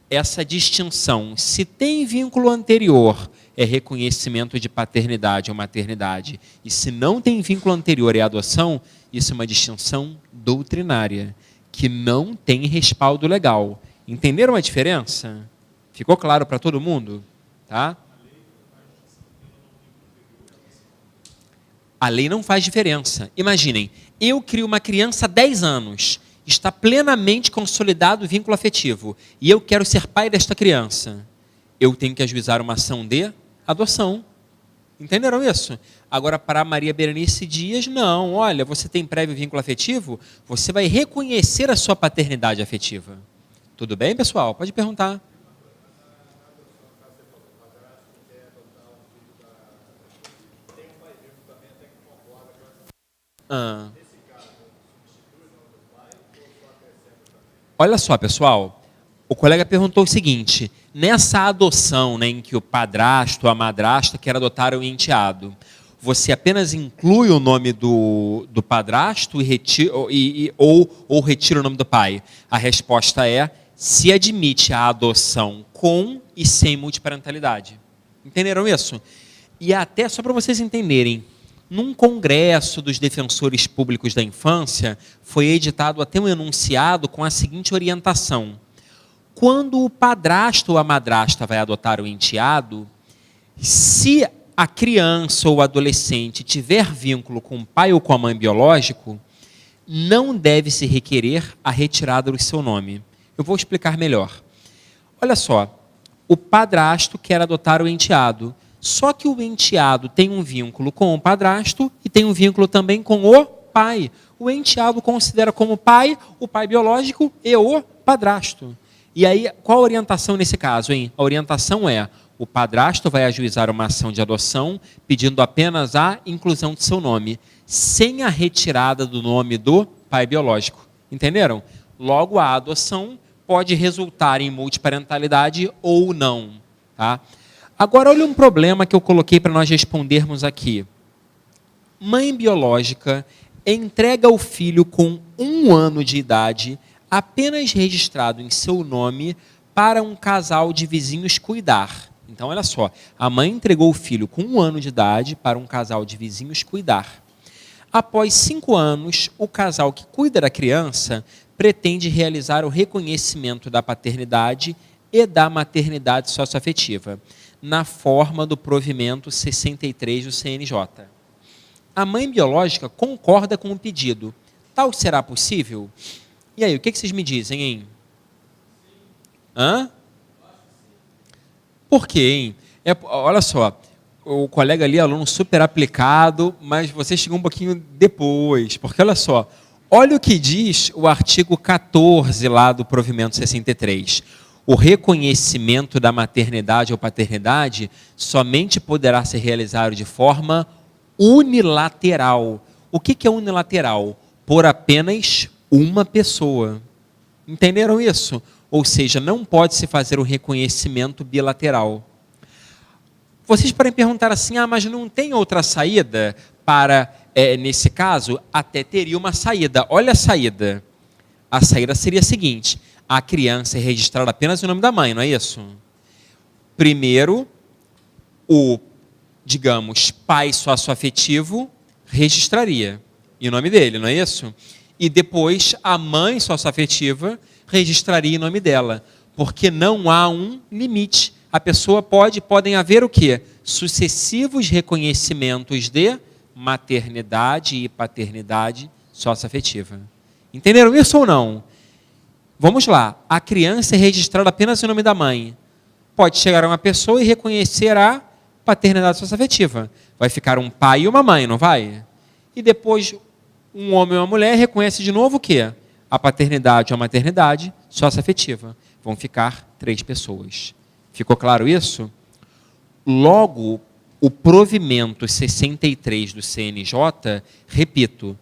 Essa distinção, se tem vínculo anterior, é reconhecimento de paternidade ou maternidade, e se não tem vínculo anterior, é adoção, isso é uma distinção doutrinária, que não tem respaldo legal. Entenderam a diferença? Ficou claro para todo mundo? Tá? A lei não faz diferença. Imaginem, eu crio uma criança há 10 anos, está plenamente consolidado o vínculo afetivo, e eu quero ser pai desta criança. Eu tenho que ajuizar uma ação de adoção. Entenderam isso? Agora, para a Maria Berenice Dias, não. Olha, você tem prévio vínculo afetivo, você vai reconhecer a sua paternidade afetiva. Tudo bem, pessoal? Pode perguntar. Olha só, pessoal, o colega perguntou o seguinte, nessa adoção, né, em que o padrasto ou a madrasta quer adotar o enteado, você apenas inclui o nome do padrasto ou retira o nome do pai? A resposta é, se admite a adoção com e sem multiparentalidade. Entenderam isso? E até, só para vocês entenderem, num congresso dos defensores públicos da infância, foi editado até um enunciado com a seguinte orientação. Quando o padrasto ou a madrasta vai adotar o enteado, se a criança ou o adolescente tiver vínculo com o pai ou com a mãe biológico, não deve se requerer a retirada do seu nome. Eu vou explicar melhor. Olha só, o padrasto quer adotar o enteado, só que o enteado tem um vínculo com o padrasto e tem um vínculo também com o pai. O enteado considera como pai o pai biológico e o padrasto. E aí, qual a orientação nesse caso, hein? A orientação é, o padrasto vai ajuizar uma ação de adoção pedindo apenas a inclusão de seu nome, sem a retirada do nome do pai biológico. Entenderam? Logo, a adoção pode resultar em multiparentalidade ou não. Tá? Agora, olha um problema que eu coloquei para nós respondermos aqui. Mãe biológica entrega o filho com 1 ano de idade, apenas registrado em seu nome, para um casal de vizinhos cuidar. Então, olha só, a mãe entregou o filho com 1 ano de idade para um casal de vizinhos cuidar. Após 5 anos, o casal que cuida da criança pretende realizar o reconhecimento da paternidade e da maternidade socioafetiva, na forma do provimento 63 do CNJ. A mãe biológica concorda com o pedido. Tal será possível? E aí, o que vocês me dizem, hein? Hã? Por quê, hein? Olha só, o colega ali, aluno super aplicado, mas você chegou um pouquinho depois, porque olha só, olha o que diz o artigo 14 lá do provimento 63. O reconhecimento da maternidade ou paternidade somente poderá ser realizado de forma unilateral. O que é unilateral? Por apenas uma pessoa. Entenderam isso? Ou seja, não pode se fazer o reconhecimento bilateral. Vocês podem perguntar assim, mas não tem outra saída para, nesse caso? Até teria uma saída. Olha a saída. A saída seria a seguinte, a criança é registrada apenas em nome da mãe, não é isso? Primeiro, o, digamos, pai socioafetivo registraria em nome dele, não é isso? E depois a mãe socioafetiva registraria em nome dela, porque não há um limite. a pessoa podem haver o quê? Sucessivos reconhecimentos de maternidade e paternidade socioafetiva. Entenderam isso ou não? Vamos lá. A criança é registrada apenas em nome da mãe. Pode chegar uma pessoa e reconhecer a paternidade socioafetiva. Vai ficar um pai e uma mãe, não vai? E depois um homem e uma mulher reconhecem de novo o quê? A paternidade ou a maternidade socioafetiva. Vão ficar 3 pessoas. Ficou claro isso? Logo, o provimento 63 do CNJ, repito,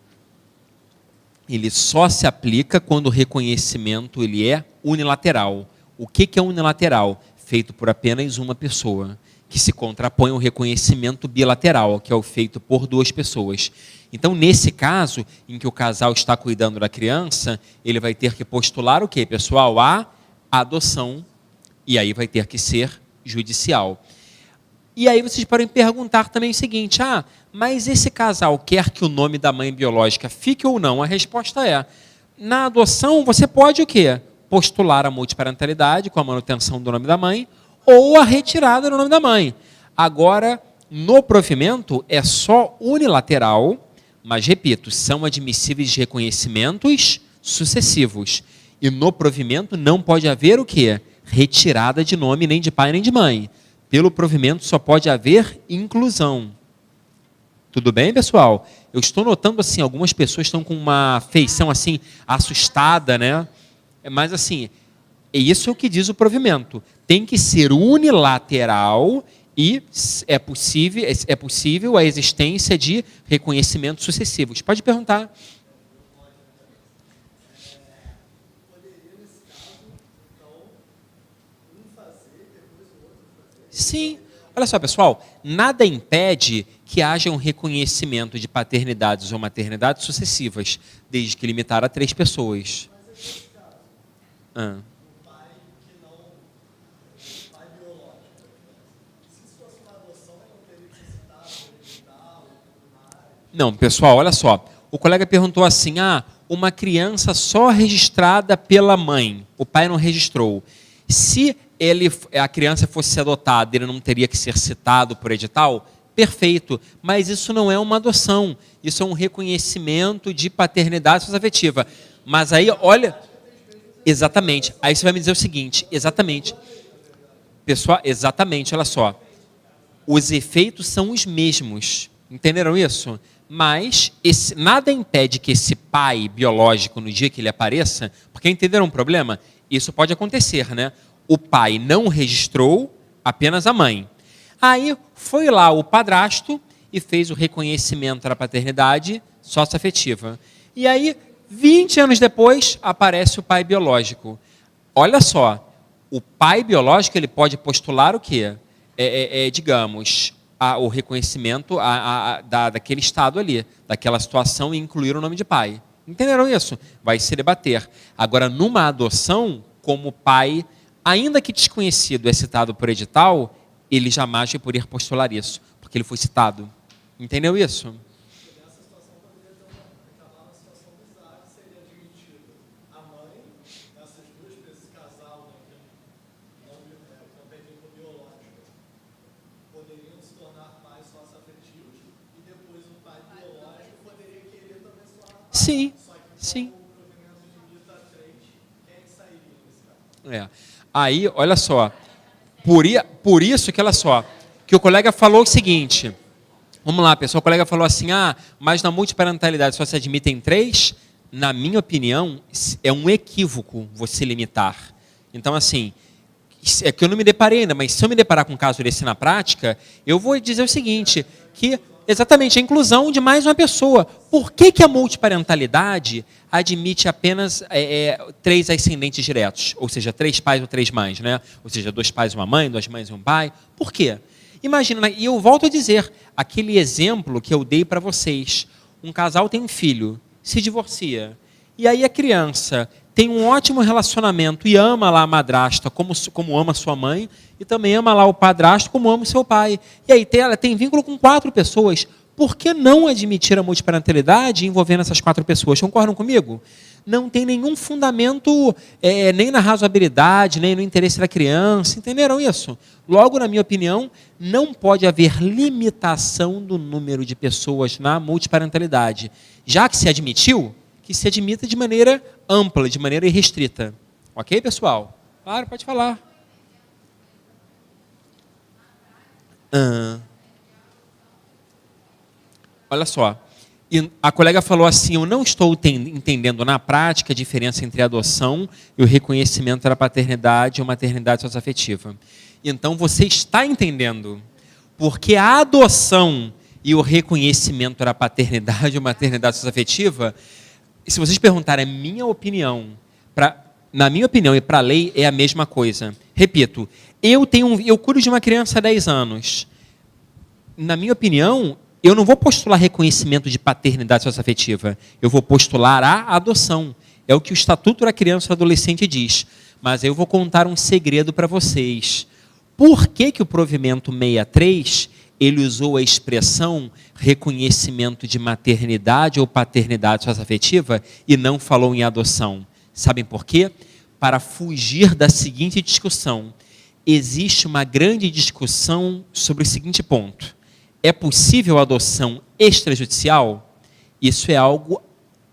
ele só se aplica quando o reconhecimento ele é unilateral. O que é unilateral? Feito por apenas uma pessoa, que se contrapõe ao reconhecimento bilateral, que é o feito por 2 pessoas. Então, nesse caso, em que o casal está cuidando da criança, ele vai ter que postular o quê, pessoal? A adoção, e aí vai ter que ser judicial. E aí vocês podem perguntar também o seguinte, mas esse casal quer que o nome da mãe biológica fique ou não? A resposta é, na adoção você pode o quê? Postular a multiparentalidade com a manutenção do nome da mãe ou a retirada do nome da mãe. Agora, no provimento é só unilateral, mas repito, são admissíveis reconhecimentos sucessivos. E no provimento não pode haver o quê? Retirada de nome nem de pai nem de mãe. Pelo provimento só pode haver inclusão. Tudo bem, pessoal? Eu estou notando assim, algumas pessoas estão com uma feição assim assustada, né? Mas assim, é isso que diz o provimento. Tem que ser unilateral e é possível a existência de reconhecimentos sucessivos. Pode perguntar. Sim. Olha só, pessoal, nada impede que haja um reconhecimento de paternidades ou maternidades sucessivas, desde que limitar a 3 pessoas. Não, pessoal, olha só. O colega perguntou assim, uma criança só registrada pela mãe, o pai não registrou. Se a criança fosse adotada, ele não teria que ser citado por edital? Perfeito, mas isso não é uma adoção, isso é um reconhecimento de paternidade socioafetiva. Mas aí, olha, exatamente, aí você vai me dizer o seguinte, exatamente, pessoal, exatamente, olha só, os efeitos são os mesmos, entenderam isso? Mas nada impede que esse pai biológico, no dia que ele apareça, porque entenderam o problema? Isso pode acontecer, né? O pai não registrou, apenas a mãe. Aí foi lá o padrasto e fez o reconhecimento da paternidade socioafetiva. E aí, 20 anos depois, aparece o pai biológico. Olha só, o pai biológico ele pode postular o quê? Digamos, o reconhecimento daquele estado ali, daquela situação e incluir o nome de pai. Entenderam isso? Vai se debater. Agora, numa adoção, como pai, ainda que desconhecido, é citado por edital, ele jamais vai poder postular isso, porque ele foi citado. Entendeu isso? Nessa situação poderia acabar uma situação bizarra que seria admitida a mãe, essas 2 pessoas, esse casal não tem vínculo biológico, poderiam se tornar pais socioafetivos e depois o pai biológico poderia querer também se tornar pai. Sim, Só que sim. o provimento limita a 3, quem é que sairia nesse caso? Aí, olha só, por isso que, olha só, que o colega falou o seguinte, vamos lá, pessoal, o colega falou assim, mas na multiparentalidade só se admitem 3, na minha opinião, é um equívoco você limitar. Então, assim, é que eu não me deparei ainda, mas se eu me deparar com um caso desse na prática, eu vou dizer o seguinte, que exatamente a inclusão de mais uma pessoa. Por que a multiparentalidade admite apenas 3 ascendentes diretos? Ou seja, 3 pais ou 3 mães, né? Ou seja, 2 pais e uma mãe, 2 mães e um pai. Por quê? Imagina, e eu volto a dizer, aquele exemplo que eu dei para vocês. Um casal tem um filho, se divorcia. E aí a criança tem um ótimo relacionamento e ama lá a madrasta como ama sua mãe e também ama lá o padrasto como ama o seu pai. E aí ela tem vínculo com 4 pessoas. por que não admitir a multiparentalidade envolvendo essas 4 pessoas? Concordam comigo? Não tem nenhum fundamento, nem na razoabilidade, nem no interesse da criança. Entenderam isso? Logo, na minha opinião, não pode haver limitação do número de pessoas na multiparentalidade. Já que se admitiu, que se admita de maneira ampla, de maneira irrestrita. Ok, pessoal? Claro, pode falar. Olha só. E a colega falou assim, eu não estou entendendo na prática a diferença entre a adoção e o reconhecimento da paternidade ou maternidade socioafetiva. Então, você está entendendo, porque a adoção e o reconhecimento da paternidade ou maternidade socioafetiva, se vocês perguntarem a minha opinião, na minha opinião e para a lei, é a mesma coisa. Repito, eu cuido de uma criança há 10 anos. Na minha opinião, eu não vou postular reconhecimento de paternidade socioafetiva. Eu vou postular a adoção. É o que o Estatuto da Criança e do Adolescente diz. Mas eu vou contar um segredo para vocês. Por que o provimento 63, ele usou a expressão reconhecimento de maternidade ou paternidade socioafetiva e não falou em adoção? Sabem por quê? Para fugir da seguinte discussão. Existe uma grande discussão sobre o seguinte ponto. É possível a adoção extrajudicial? Isso é algo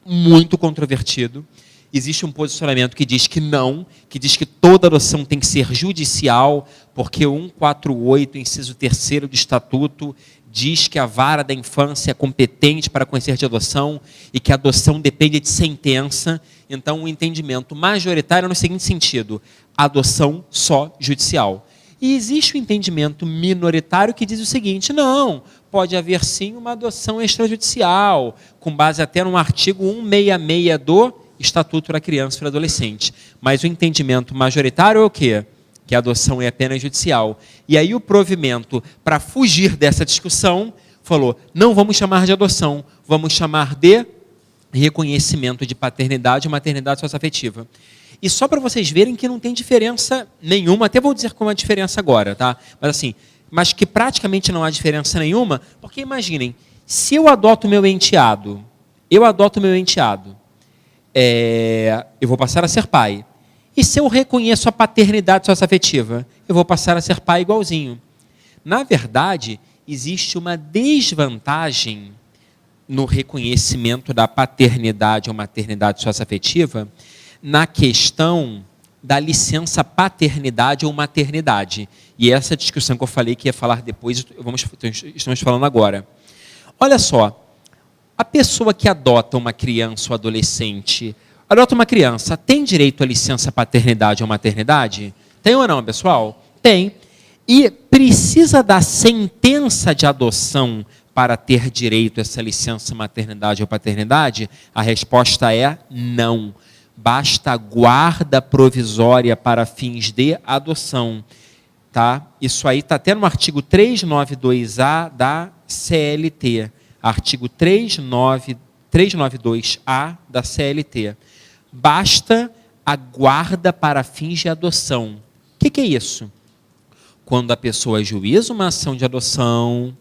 muito controvertido. Existe um posicionamento que diz que não, que diz que toda adoção tem que ser judicial, porque o 148, inciso 3º do Estatuto, diz que a vara da infância é competente para conhecer de adoção e que a adoção depende de sentença. Então, o entendimento majoritário é no seguinte sentido, adoção só judicial. E existe o entendimento minoritário que diz o seguinte, não, pode haver sim uma adoção extrajudicial, com base até no artigo 166 do Estatuto da Criança e do Adolescente. Mas o entendimento majoritário é o quê? Que a adoção é apenas judicial. E aí o provimento, para fugir dessa discussão, falou, não vamos chamar de adoção, vamos chamar de reconhecimento de paternidade ou maternidade socioafetiva. E só para vocês verem que não tem diferença nenhuma, até vou dizer como é a diferença agora, tá? Mas assim, mas que praticamente não há diferença nenhuma, porque imaginem, se eu adoto meu enteado, eu vou passar a ser pai. E se eu reconheço a paternidade socioafetiva, eu vou passar a ser pai igualzinho. Na verdade, existe uma desvantagem no reconhecimento da paternidade ou maternidade socioafetiva na questão da licença paternidade ou maternidade. E essa discussão que eu falei que ia falar depois, estamos falando agora. Olha só, a pessoa que adota uma criança ou adolescente, adota uma criança, tem direito à licença paternidade ou maternidade? Tem ou não, pessoal? Tem. E precisa da sentença de adoção para ter direito a essa licença maternidade ou paternidade? A resposta é não. Basta guarda provisória para fins de adoção. Tá? Isso aí está até no artigo 392A da CLT. Artigo 392A da CLT. Basta a guarda para fins de adoção. O que é isso? Quando a pessoa ajuiza uma ação de adoção,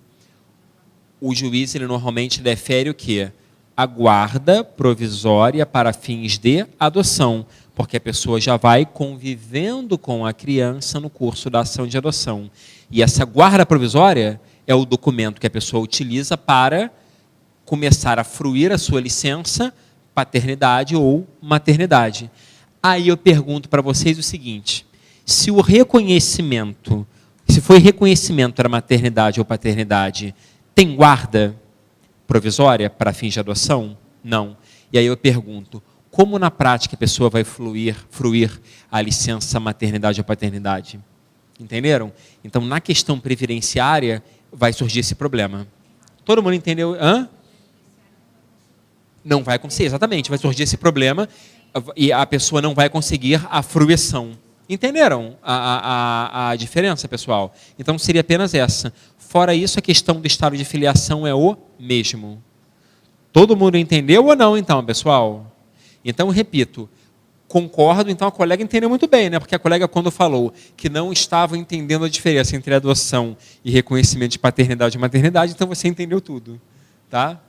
o juiz ele normalmente defere o quê? A guarda provisória para fins de adoção, porque a pessoa já vai convivendo com a criança no curso da ação de adoção. E essa guarda provisória é o documento que a pessoa utiliza para começar a fruir a sua licença, paternidade ou maternidade. Aí eu pergunto para vocês o seguinte, se o reconhecimento, se foi reconhecimento da maternidade ou paternidade, tem guarda provisória para fins de adoção? Não. E aí eu pergunto, como na prática a pessoa vai fruir a licença maternidade ou paternidade? Entenderam? Então, na questão previdenciária, vai surgir esse problema. Todo mundo entendeu? Hã? Não vai conseguir, exatamente, vai surgir esse problema e a pessoa não vai conseguir a fruição. Entenderam a diferença, pessoal? Então, seria apenas essa. Fora isso, a questão do estado de filiação é o mesmo. Todo mundo entendeu ou não, então, pessoal? Então, repito, concordo, então a colega entendeu muito bem, né? Porque a colega, quando falou que não estava entendendo a diferença entre adoção e reconhecimento de paternidade e maternidade, então você entendeu tudo. Tá?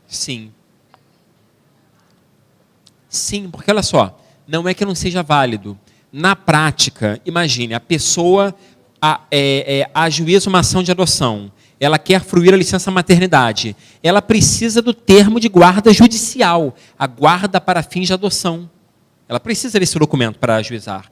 Sim. Sim, porque olha só, não é que não seja válido. Na prática, imagine, a pessoa ajuiza uma ação de adoção. Ela quer fruir a licença maternidade. Ela precisa do termo de guarda judicial, a guarda para fins de adoção. Ela precisa desse documento para ajuizar.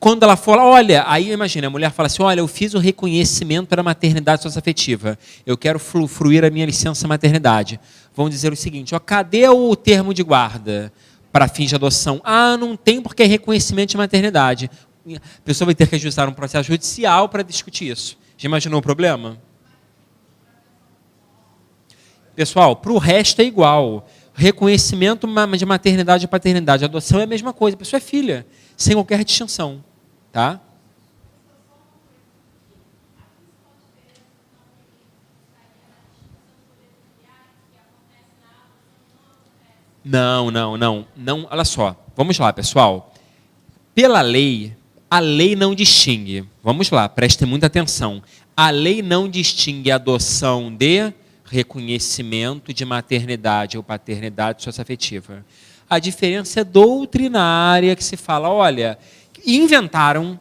Quando ela fala, olha, aí imagina, a mulher fala assim, olha, eu fiz o reconhecimento da maternidade socioafetiva, eu quero fruir a minha licença maternidade. Vão dizer o seguinte, ó, cadê o termo de guarda para fins de adoção? Ah, não tem porque é reconhecimento de maternidade. A pessoa vai ter que ajuizar um processo judicial para discutir isso. Já imaginou o problema? Pessoal, para o resto é igual. Reconhecimento de maternidade e paternidade. Adoção é a mesma coisa. A pessoa é filha, sem qualquer distinção. Tá? Não. Olha só. Vamos lá, pessoal. Pela lei, a lei não distingue. Vamos lá, prestem muita atenção. A lei não distingue a adoção de reconhecimento de maternidade ou paternidade socioafetiva. A diferença é doutrinária, que se fala, olha, inventaram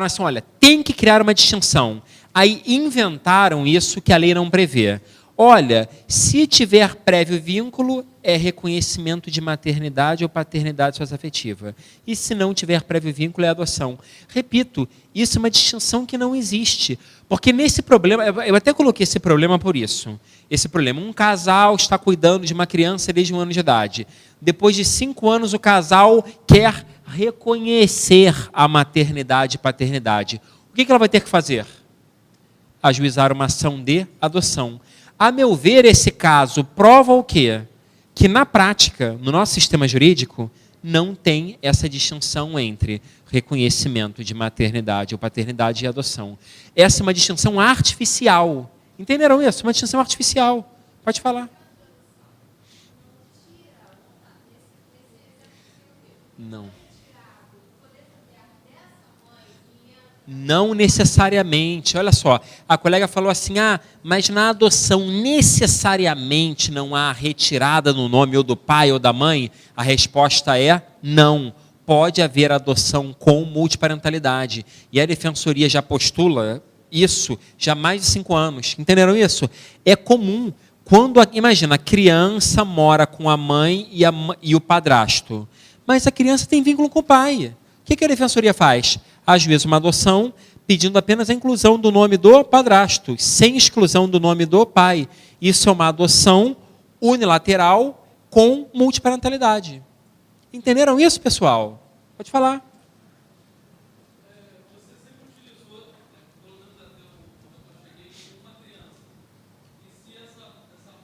assim, olha, tem que criar uma distinção. Aí inventaram isso que a lei não prevê. Olha, se tiver prévio vínculo, é reconhecimento de maternidade ou paternidade socioafetiva. E se não tiver prévio vínculo, é adoção. Repito, isso é uma distinção que não existe. Porque nesse problema, eu até coloquei esse problema por isso. Esse problema, um casal está cuidando de uma criança desde 1 ano de idade. Depois de 5 anos, o casal quer reconhecer a maternidade e paternidade. O que ela vai ter que fazer? Ajuizar uma ação de adoção. A meu ver, esse caso prova o quê? Que na prática, no nosso sistema jurídico, não tem essa distinção entre reconhecimento de maternidade ou paternidade e adoção. Essa é uma distinção artificial. Entenderam isso? Uma distinção artificial. Pode falar. Não. Não necessariamente. Olha só, a colega falou assim, mas na adoção necessariamente não há retirada no nome ou do pai ou da mãe? A resposta é não. Pode haver adoção com multiparentalidade. E a defensoria já postula isso já há mais de 5 anos. Entenderam isso? É comum. Quando, imagina, a criança mora com a mãe e o padrasto, mas a criança tem vínculo com o pai. O que a defensoria faz? Ajuiza uma adoção, pedindo apenas a inclusão do nome do padrasto, sem exclusão do nome do pai. Isso é uma adoção unilateral com multiparentalidade. Entenderam isso, pessoal? Pode falar. Você sempre utilizou, pelo menos até o momento que eu cheguei, uma criança. E se essa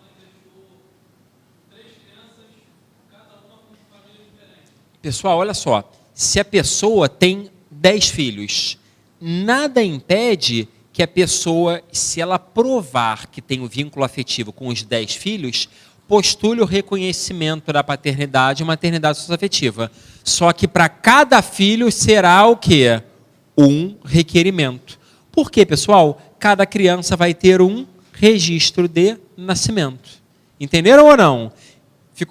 mãe deixou 3 crianças, cada uma com família diferente? Pessoal, olha só. Se a pessoa tem 10 filhos, nada impede que a pessoa, se ela provar que tem o vínculo afetivo com os 10 filhos, postule o reconhecimento da paternidade e maternidade socioafetiva. Só que para cada filho será o quê? Um requerimento. Por quê, pessoal? Cada criança vai ter um registro de nascimento. Entenderam ou não?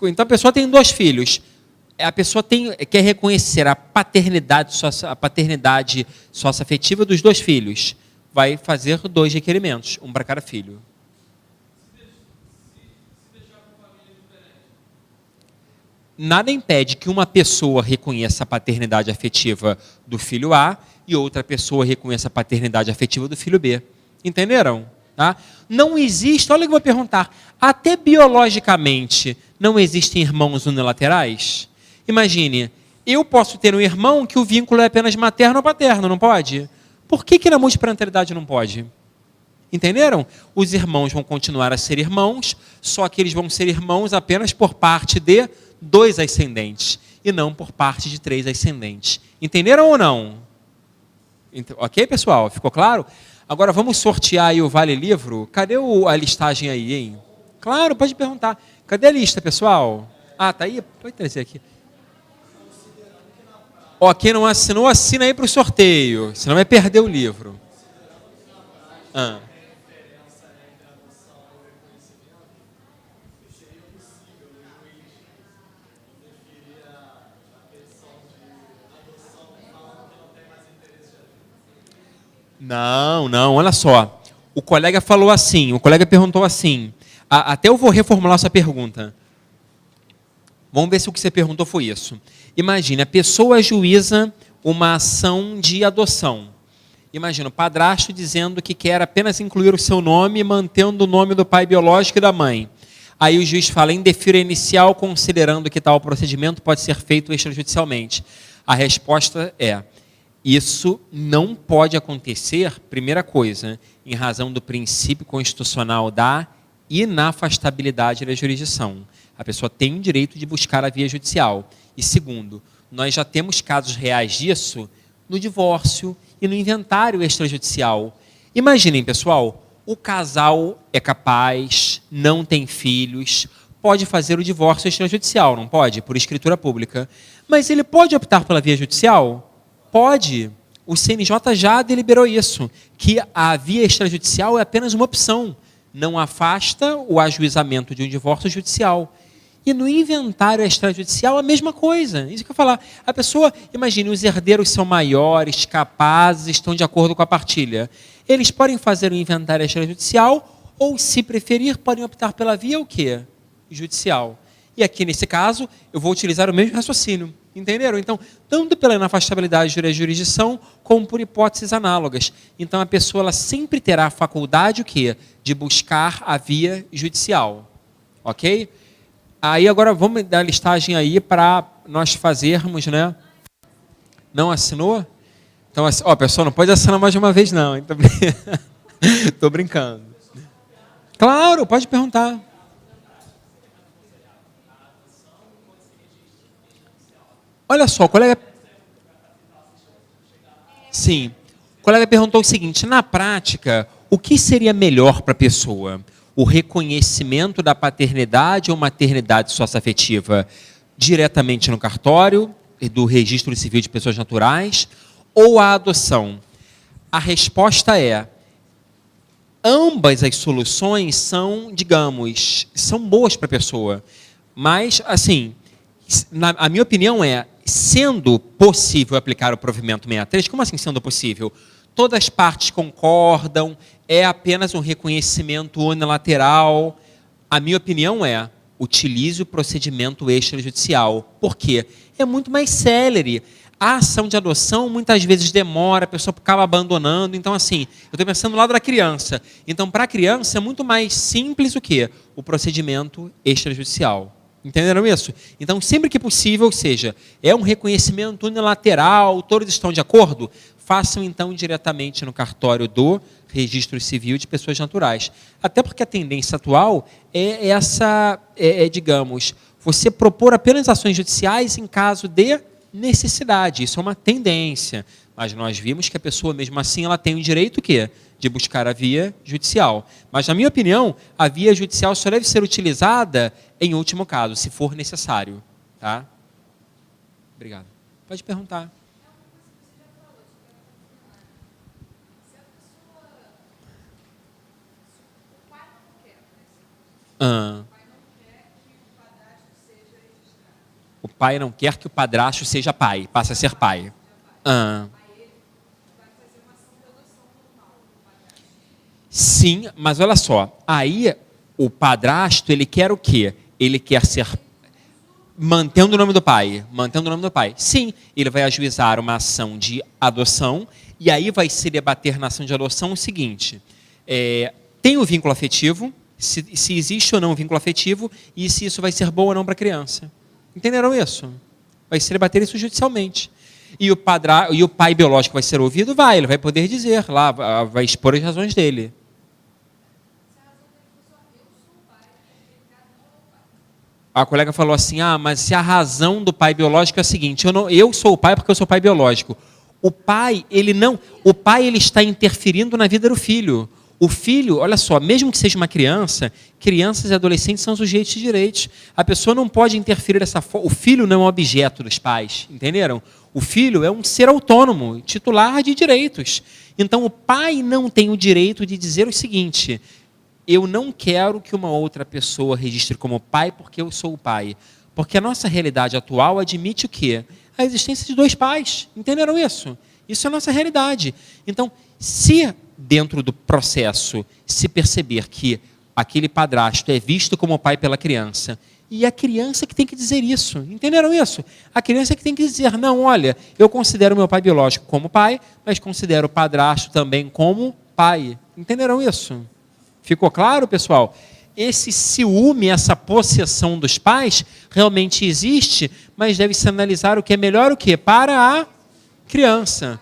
Então a pessoa tem 2 filhos. A pessoa quer reconhecer a paternidade socioafetiva dos 2 filhos. Vai fazer 2 requerimentos, um para cada filho. Nada impede que uma pessoa reconheça a paternidade afetiva do filho A e outra pessoa reconheça a paternidade afetiva do filho B. Entenderam? Tá? Não existe, olha o que eu vou perguntar, até biologicamente não existem irmãos unilaterais? Imagine, eu posso ter um irmão que o vínculo é apenas materno ou paterno, não pode? Por que na multiparentalidade não pode? Entenderam? Os irmãos vão continuar a ser irmãos, só que eles vão ser irmãos apenas por parte de 2 ascendentes, e não por parte de 3 ascendentes. Entenderam ou não? Ok, pessoal? Ficou claro? Agora vamos sortear aí o Vale Livro. Cadê a listagem aí, hein? Claro, pode perguntar. Cadê a lista, pessoal? Tá aí? Pode trazer aqui. Quem não assinou, assina aí para o sorteio, senão vai perder o livro. Ah. Não, não, olha só. O colega falou assim, o colega perguntou assim. Até eu vou reformular essa pergunta. Vamos ver se o que você perguntou foi isso. Imagine, a pessoa ajuiza uma ação de adoção. Imagina, o padrasto dizendo que quer apenas incluir o seu nome, mantendo o nome do pai biológico e da mãe. Aí o juiz fala, indefiro inicial, considerando que tal procedimento pode ser feito extrajudicialmente. A resposta é, isso não pode acontecer, primeira coisa, em razão do princípio constitucional da inafastabilidade da jurisdição. A pessoa tem o direito de buscar a via judicial. E segundo, nós já temos casos reais disso no divórcio e no inventário extrajudicial. Imaginem, pessoal, o casal é capaz, não tem filhos, pode fazer o divórcio extrajudicial, não pode? Por escritura pública. Mas ele pode optar pela via judicial? Pode. O CNJ já deliberou isso, que a via extrajudicial é apenas uma opção. Não afasta o ajuizamento de um divórcio judicial. E no inventário extrajudicial, a mesma coisa. Isso que eu ia falar. A pessoa, imagine, os herdeiros são maiores, capazes, estão de acordo com a partilha. Eles podem fazer o inventário extrajudicial ou, se preferir, podem optar pela via o quê? Judicial. E aqui, nesse caso, eu vou utilizar o mesmo raciocínio. Entenderam? Então, tanto pela inafastabilidade da jurisdição, como por hipóteses análogas. Então, a pessoa ela sempre terá a faculdade o quê? De buscar a via judicial. Ok? Aí, agora, vamos dar a listagem aí para nós fazermos, né? Não assinou? Então, ó, pessoal, não pode assinar mais de uma vez, não. Estou brincando. Claro, pode perguntar. Olha só, o colega... Sim. O colega perguntou o seguinte, na prática, o que seria melhor para a pessoa? O reconhecimento da paternidade ou maternidade socioafetiva diretamente no cartório, do Registro Civil de Pessoas Naturais, ou a adoção? A resposta é, ambas as soluções são, digamos, são boas para a pessoa. Mas, assim, a minha opinião é, sendo possível aplicar o provimento 63, como assim sendo possível? Todas as partes concordam, é apenas um reconhecimento unilateral. A minha opinião é, utilize o procedimento extrajudicial. Por quê? É muito mais célere. A ação de adoção muitas vezes demora, a pessoa acaba abandonando. Então, assim, eu estou pensando do lado da criança. Então, para a criança é muito mais simples o quê? O procedimento extrajudicial. Entenderam isso? Então, sempre que possível, ou seja, é um reconhecimento unilateral, todos estão de acordo? Façam, então, diretamente no cartório do Registro Civil de Pessoas Naturais. Até porque a tendência atual é essa, digamos, você propor apenas ações judiciais em caso de necessidade. Isso é uma tendência. Mas nós vimos que a pessoa, mesmo assim, ela tem o direito o quê? De buscar a via judicial. Mas, na minha opinião, a via judicial só deve ser utilizada em último caso, se for necessário. Tá? Obrigado. Pode perguntar. O pai não quer que o padrasto seja pai, passe a ser pai. Sim, mas olha só, aí o padrasto, ele quer o quê? Ele quer ser, mantendo o nome do pai, Sim, ele vai ajuizar uma ação de adoção, e aí vai se debater na ação de adoção o seguinte, tem o vínculo afetivo, se existe ou não o vínculo afetivo, e se isso vai ser bom ou não para a criança. Entenderam isso? Vai se debater isso judicialmente. E o pai biológico vai ser ouvido? Ele vai poder dizer lá, vai expor as razões dele. A colega falou assim, mas se a razão do pai biológico é a seguinte, eu sou o pai porque eu sou pai biológico. O pai, ele está interferindo na vida do filho. O filho, olha só, mesmo que seja uma criança, crianças e adolescentes são sujeitos de direitos. A pessoa não pode interferir dessa forma. O filho não é um objeto dos pais, entenderam? O filho é um ser autônomo, titular de direitos. Então, o pai não tem o direito de dizer o seguinte: eu não quero que uma outra pessoa registre como pai porque eu sou o pai. Porque a nossa realidade atual admite o quê? A existência de 2 pais. Entenderam isso? Isso é a nossa realidade. Então, se dentro do processo se perceber que aquele padrasto é visto como pai pela criança, e a criança que tem que dizer isso, entenderam isso? A criança que tem que dizer, não, olha, eu considero meu pai biológico como pai, mas considero o padrasto também como pai. Entenderam isso? Ficou claro, pessoal? Esse ciúme, essa possessão dos pais, realmente existe, mas deve-se analisar o que é melhor o quê? Para a criança.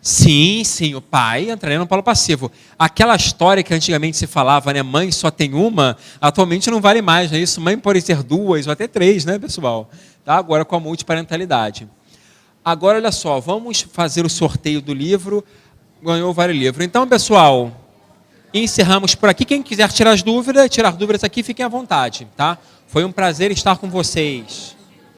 Sim, sim, o pai entraria no polo passivo. Aquela história que antigamente se falava, né, mãe só tem uma, atualmente não vale mais, não é isso? Mãe pode ter 2 ou até 3, né, pessoal? Tá? Agora com a multiparentalidade. Agora, olha só, vamos fazer o sorteio do livro. Ganhou vários livros. Então, pessoal, encerramos por aqui. Quem quiser tirar dúvidas aqui, fiquem à vontade, tá? Foi um prazer estar com vocês.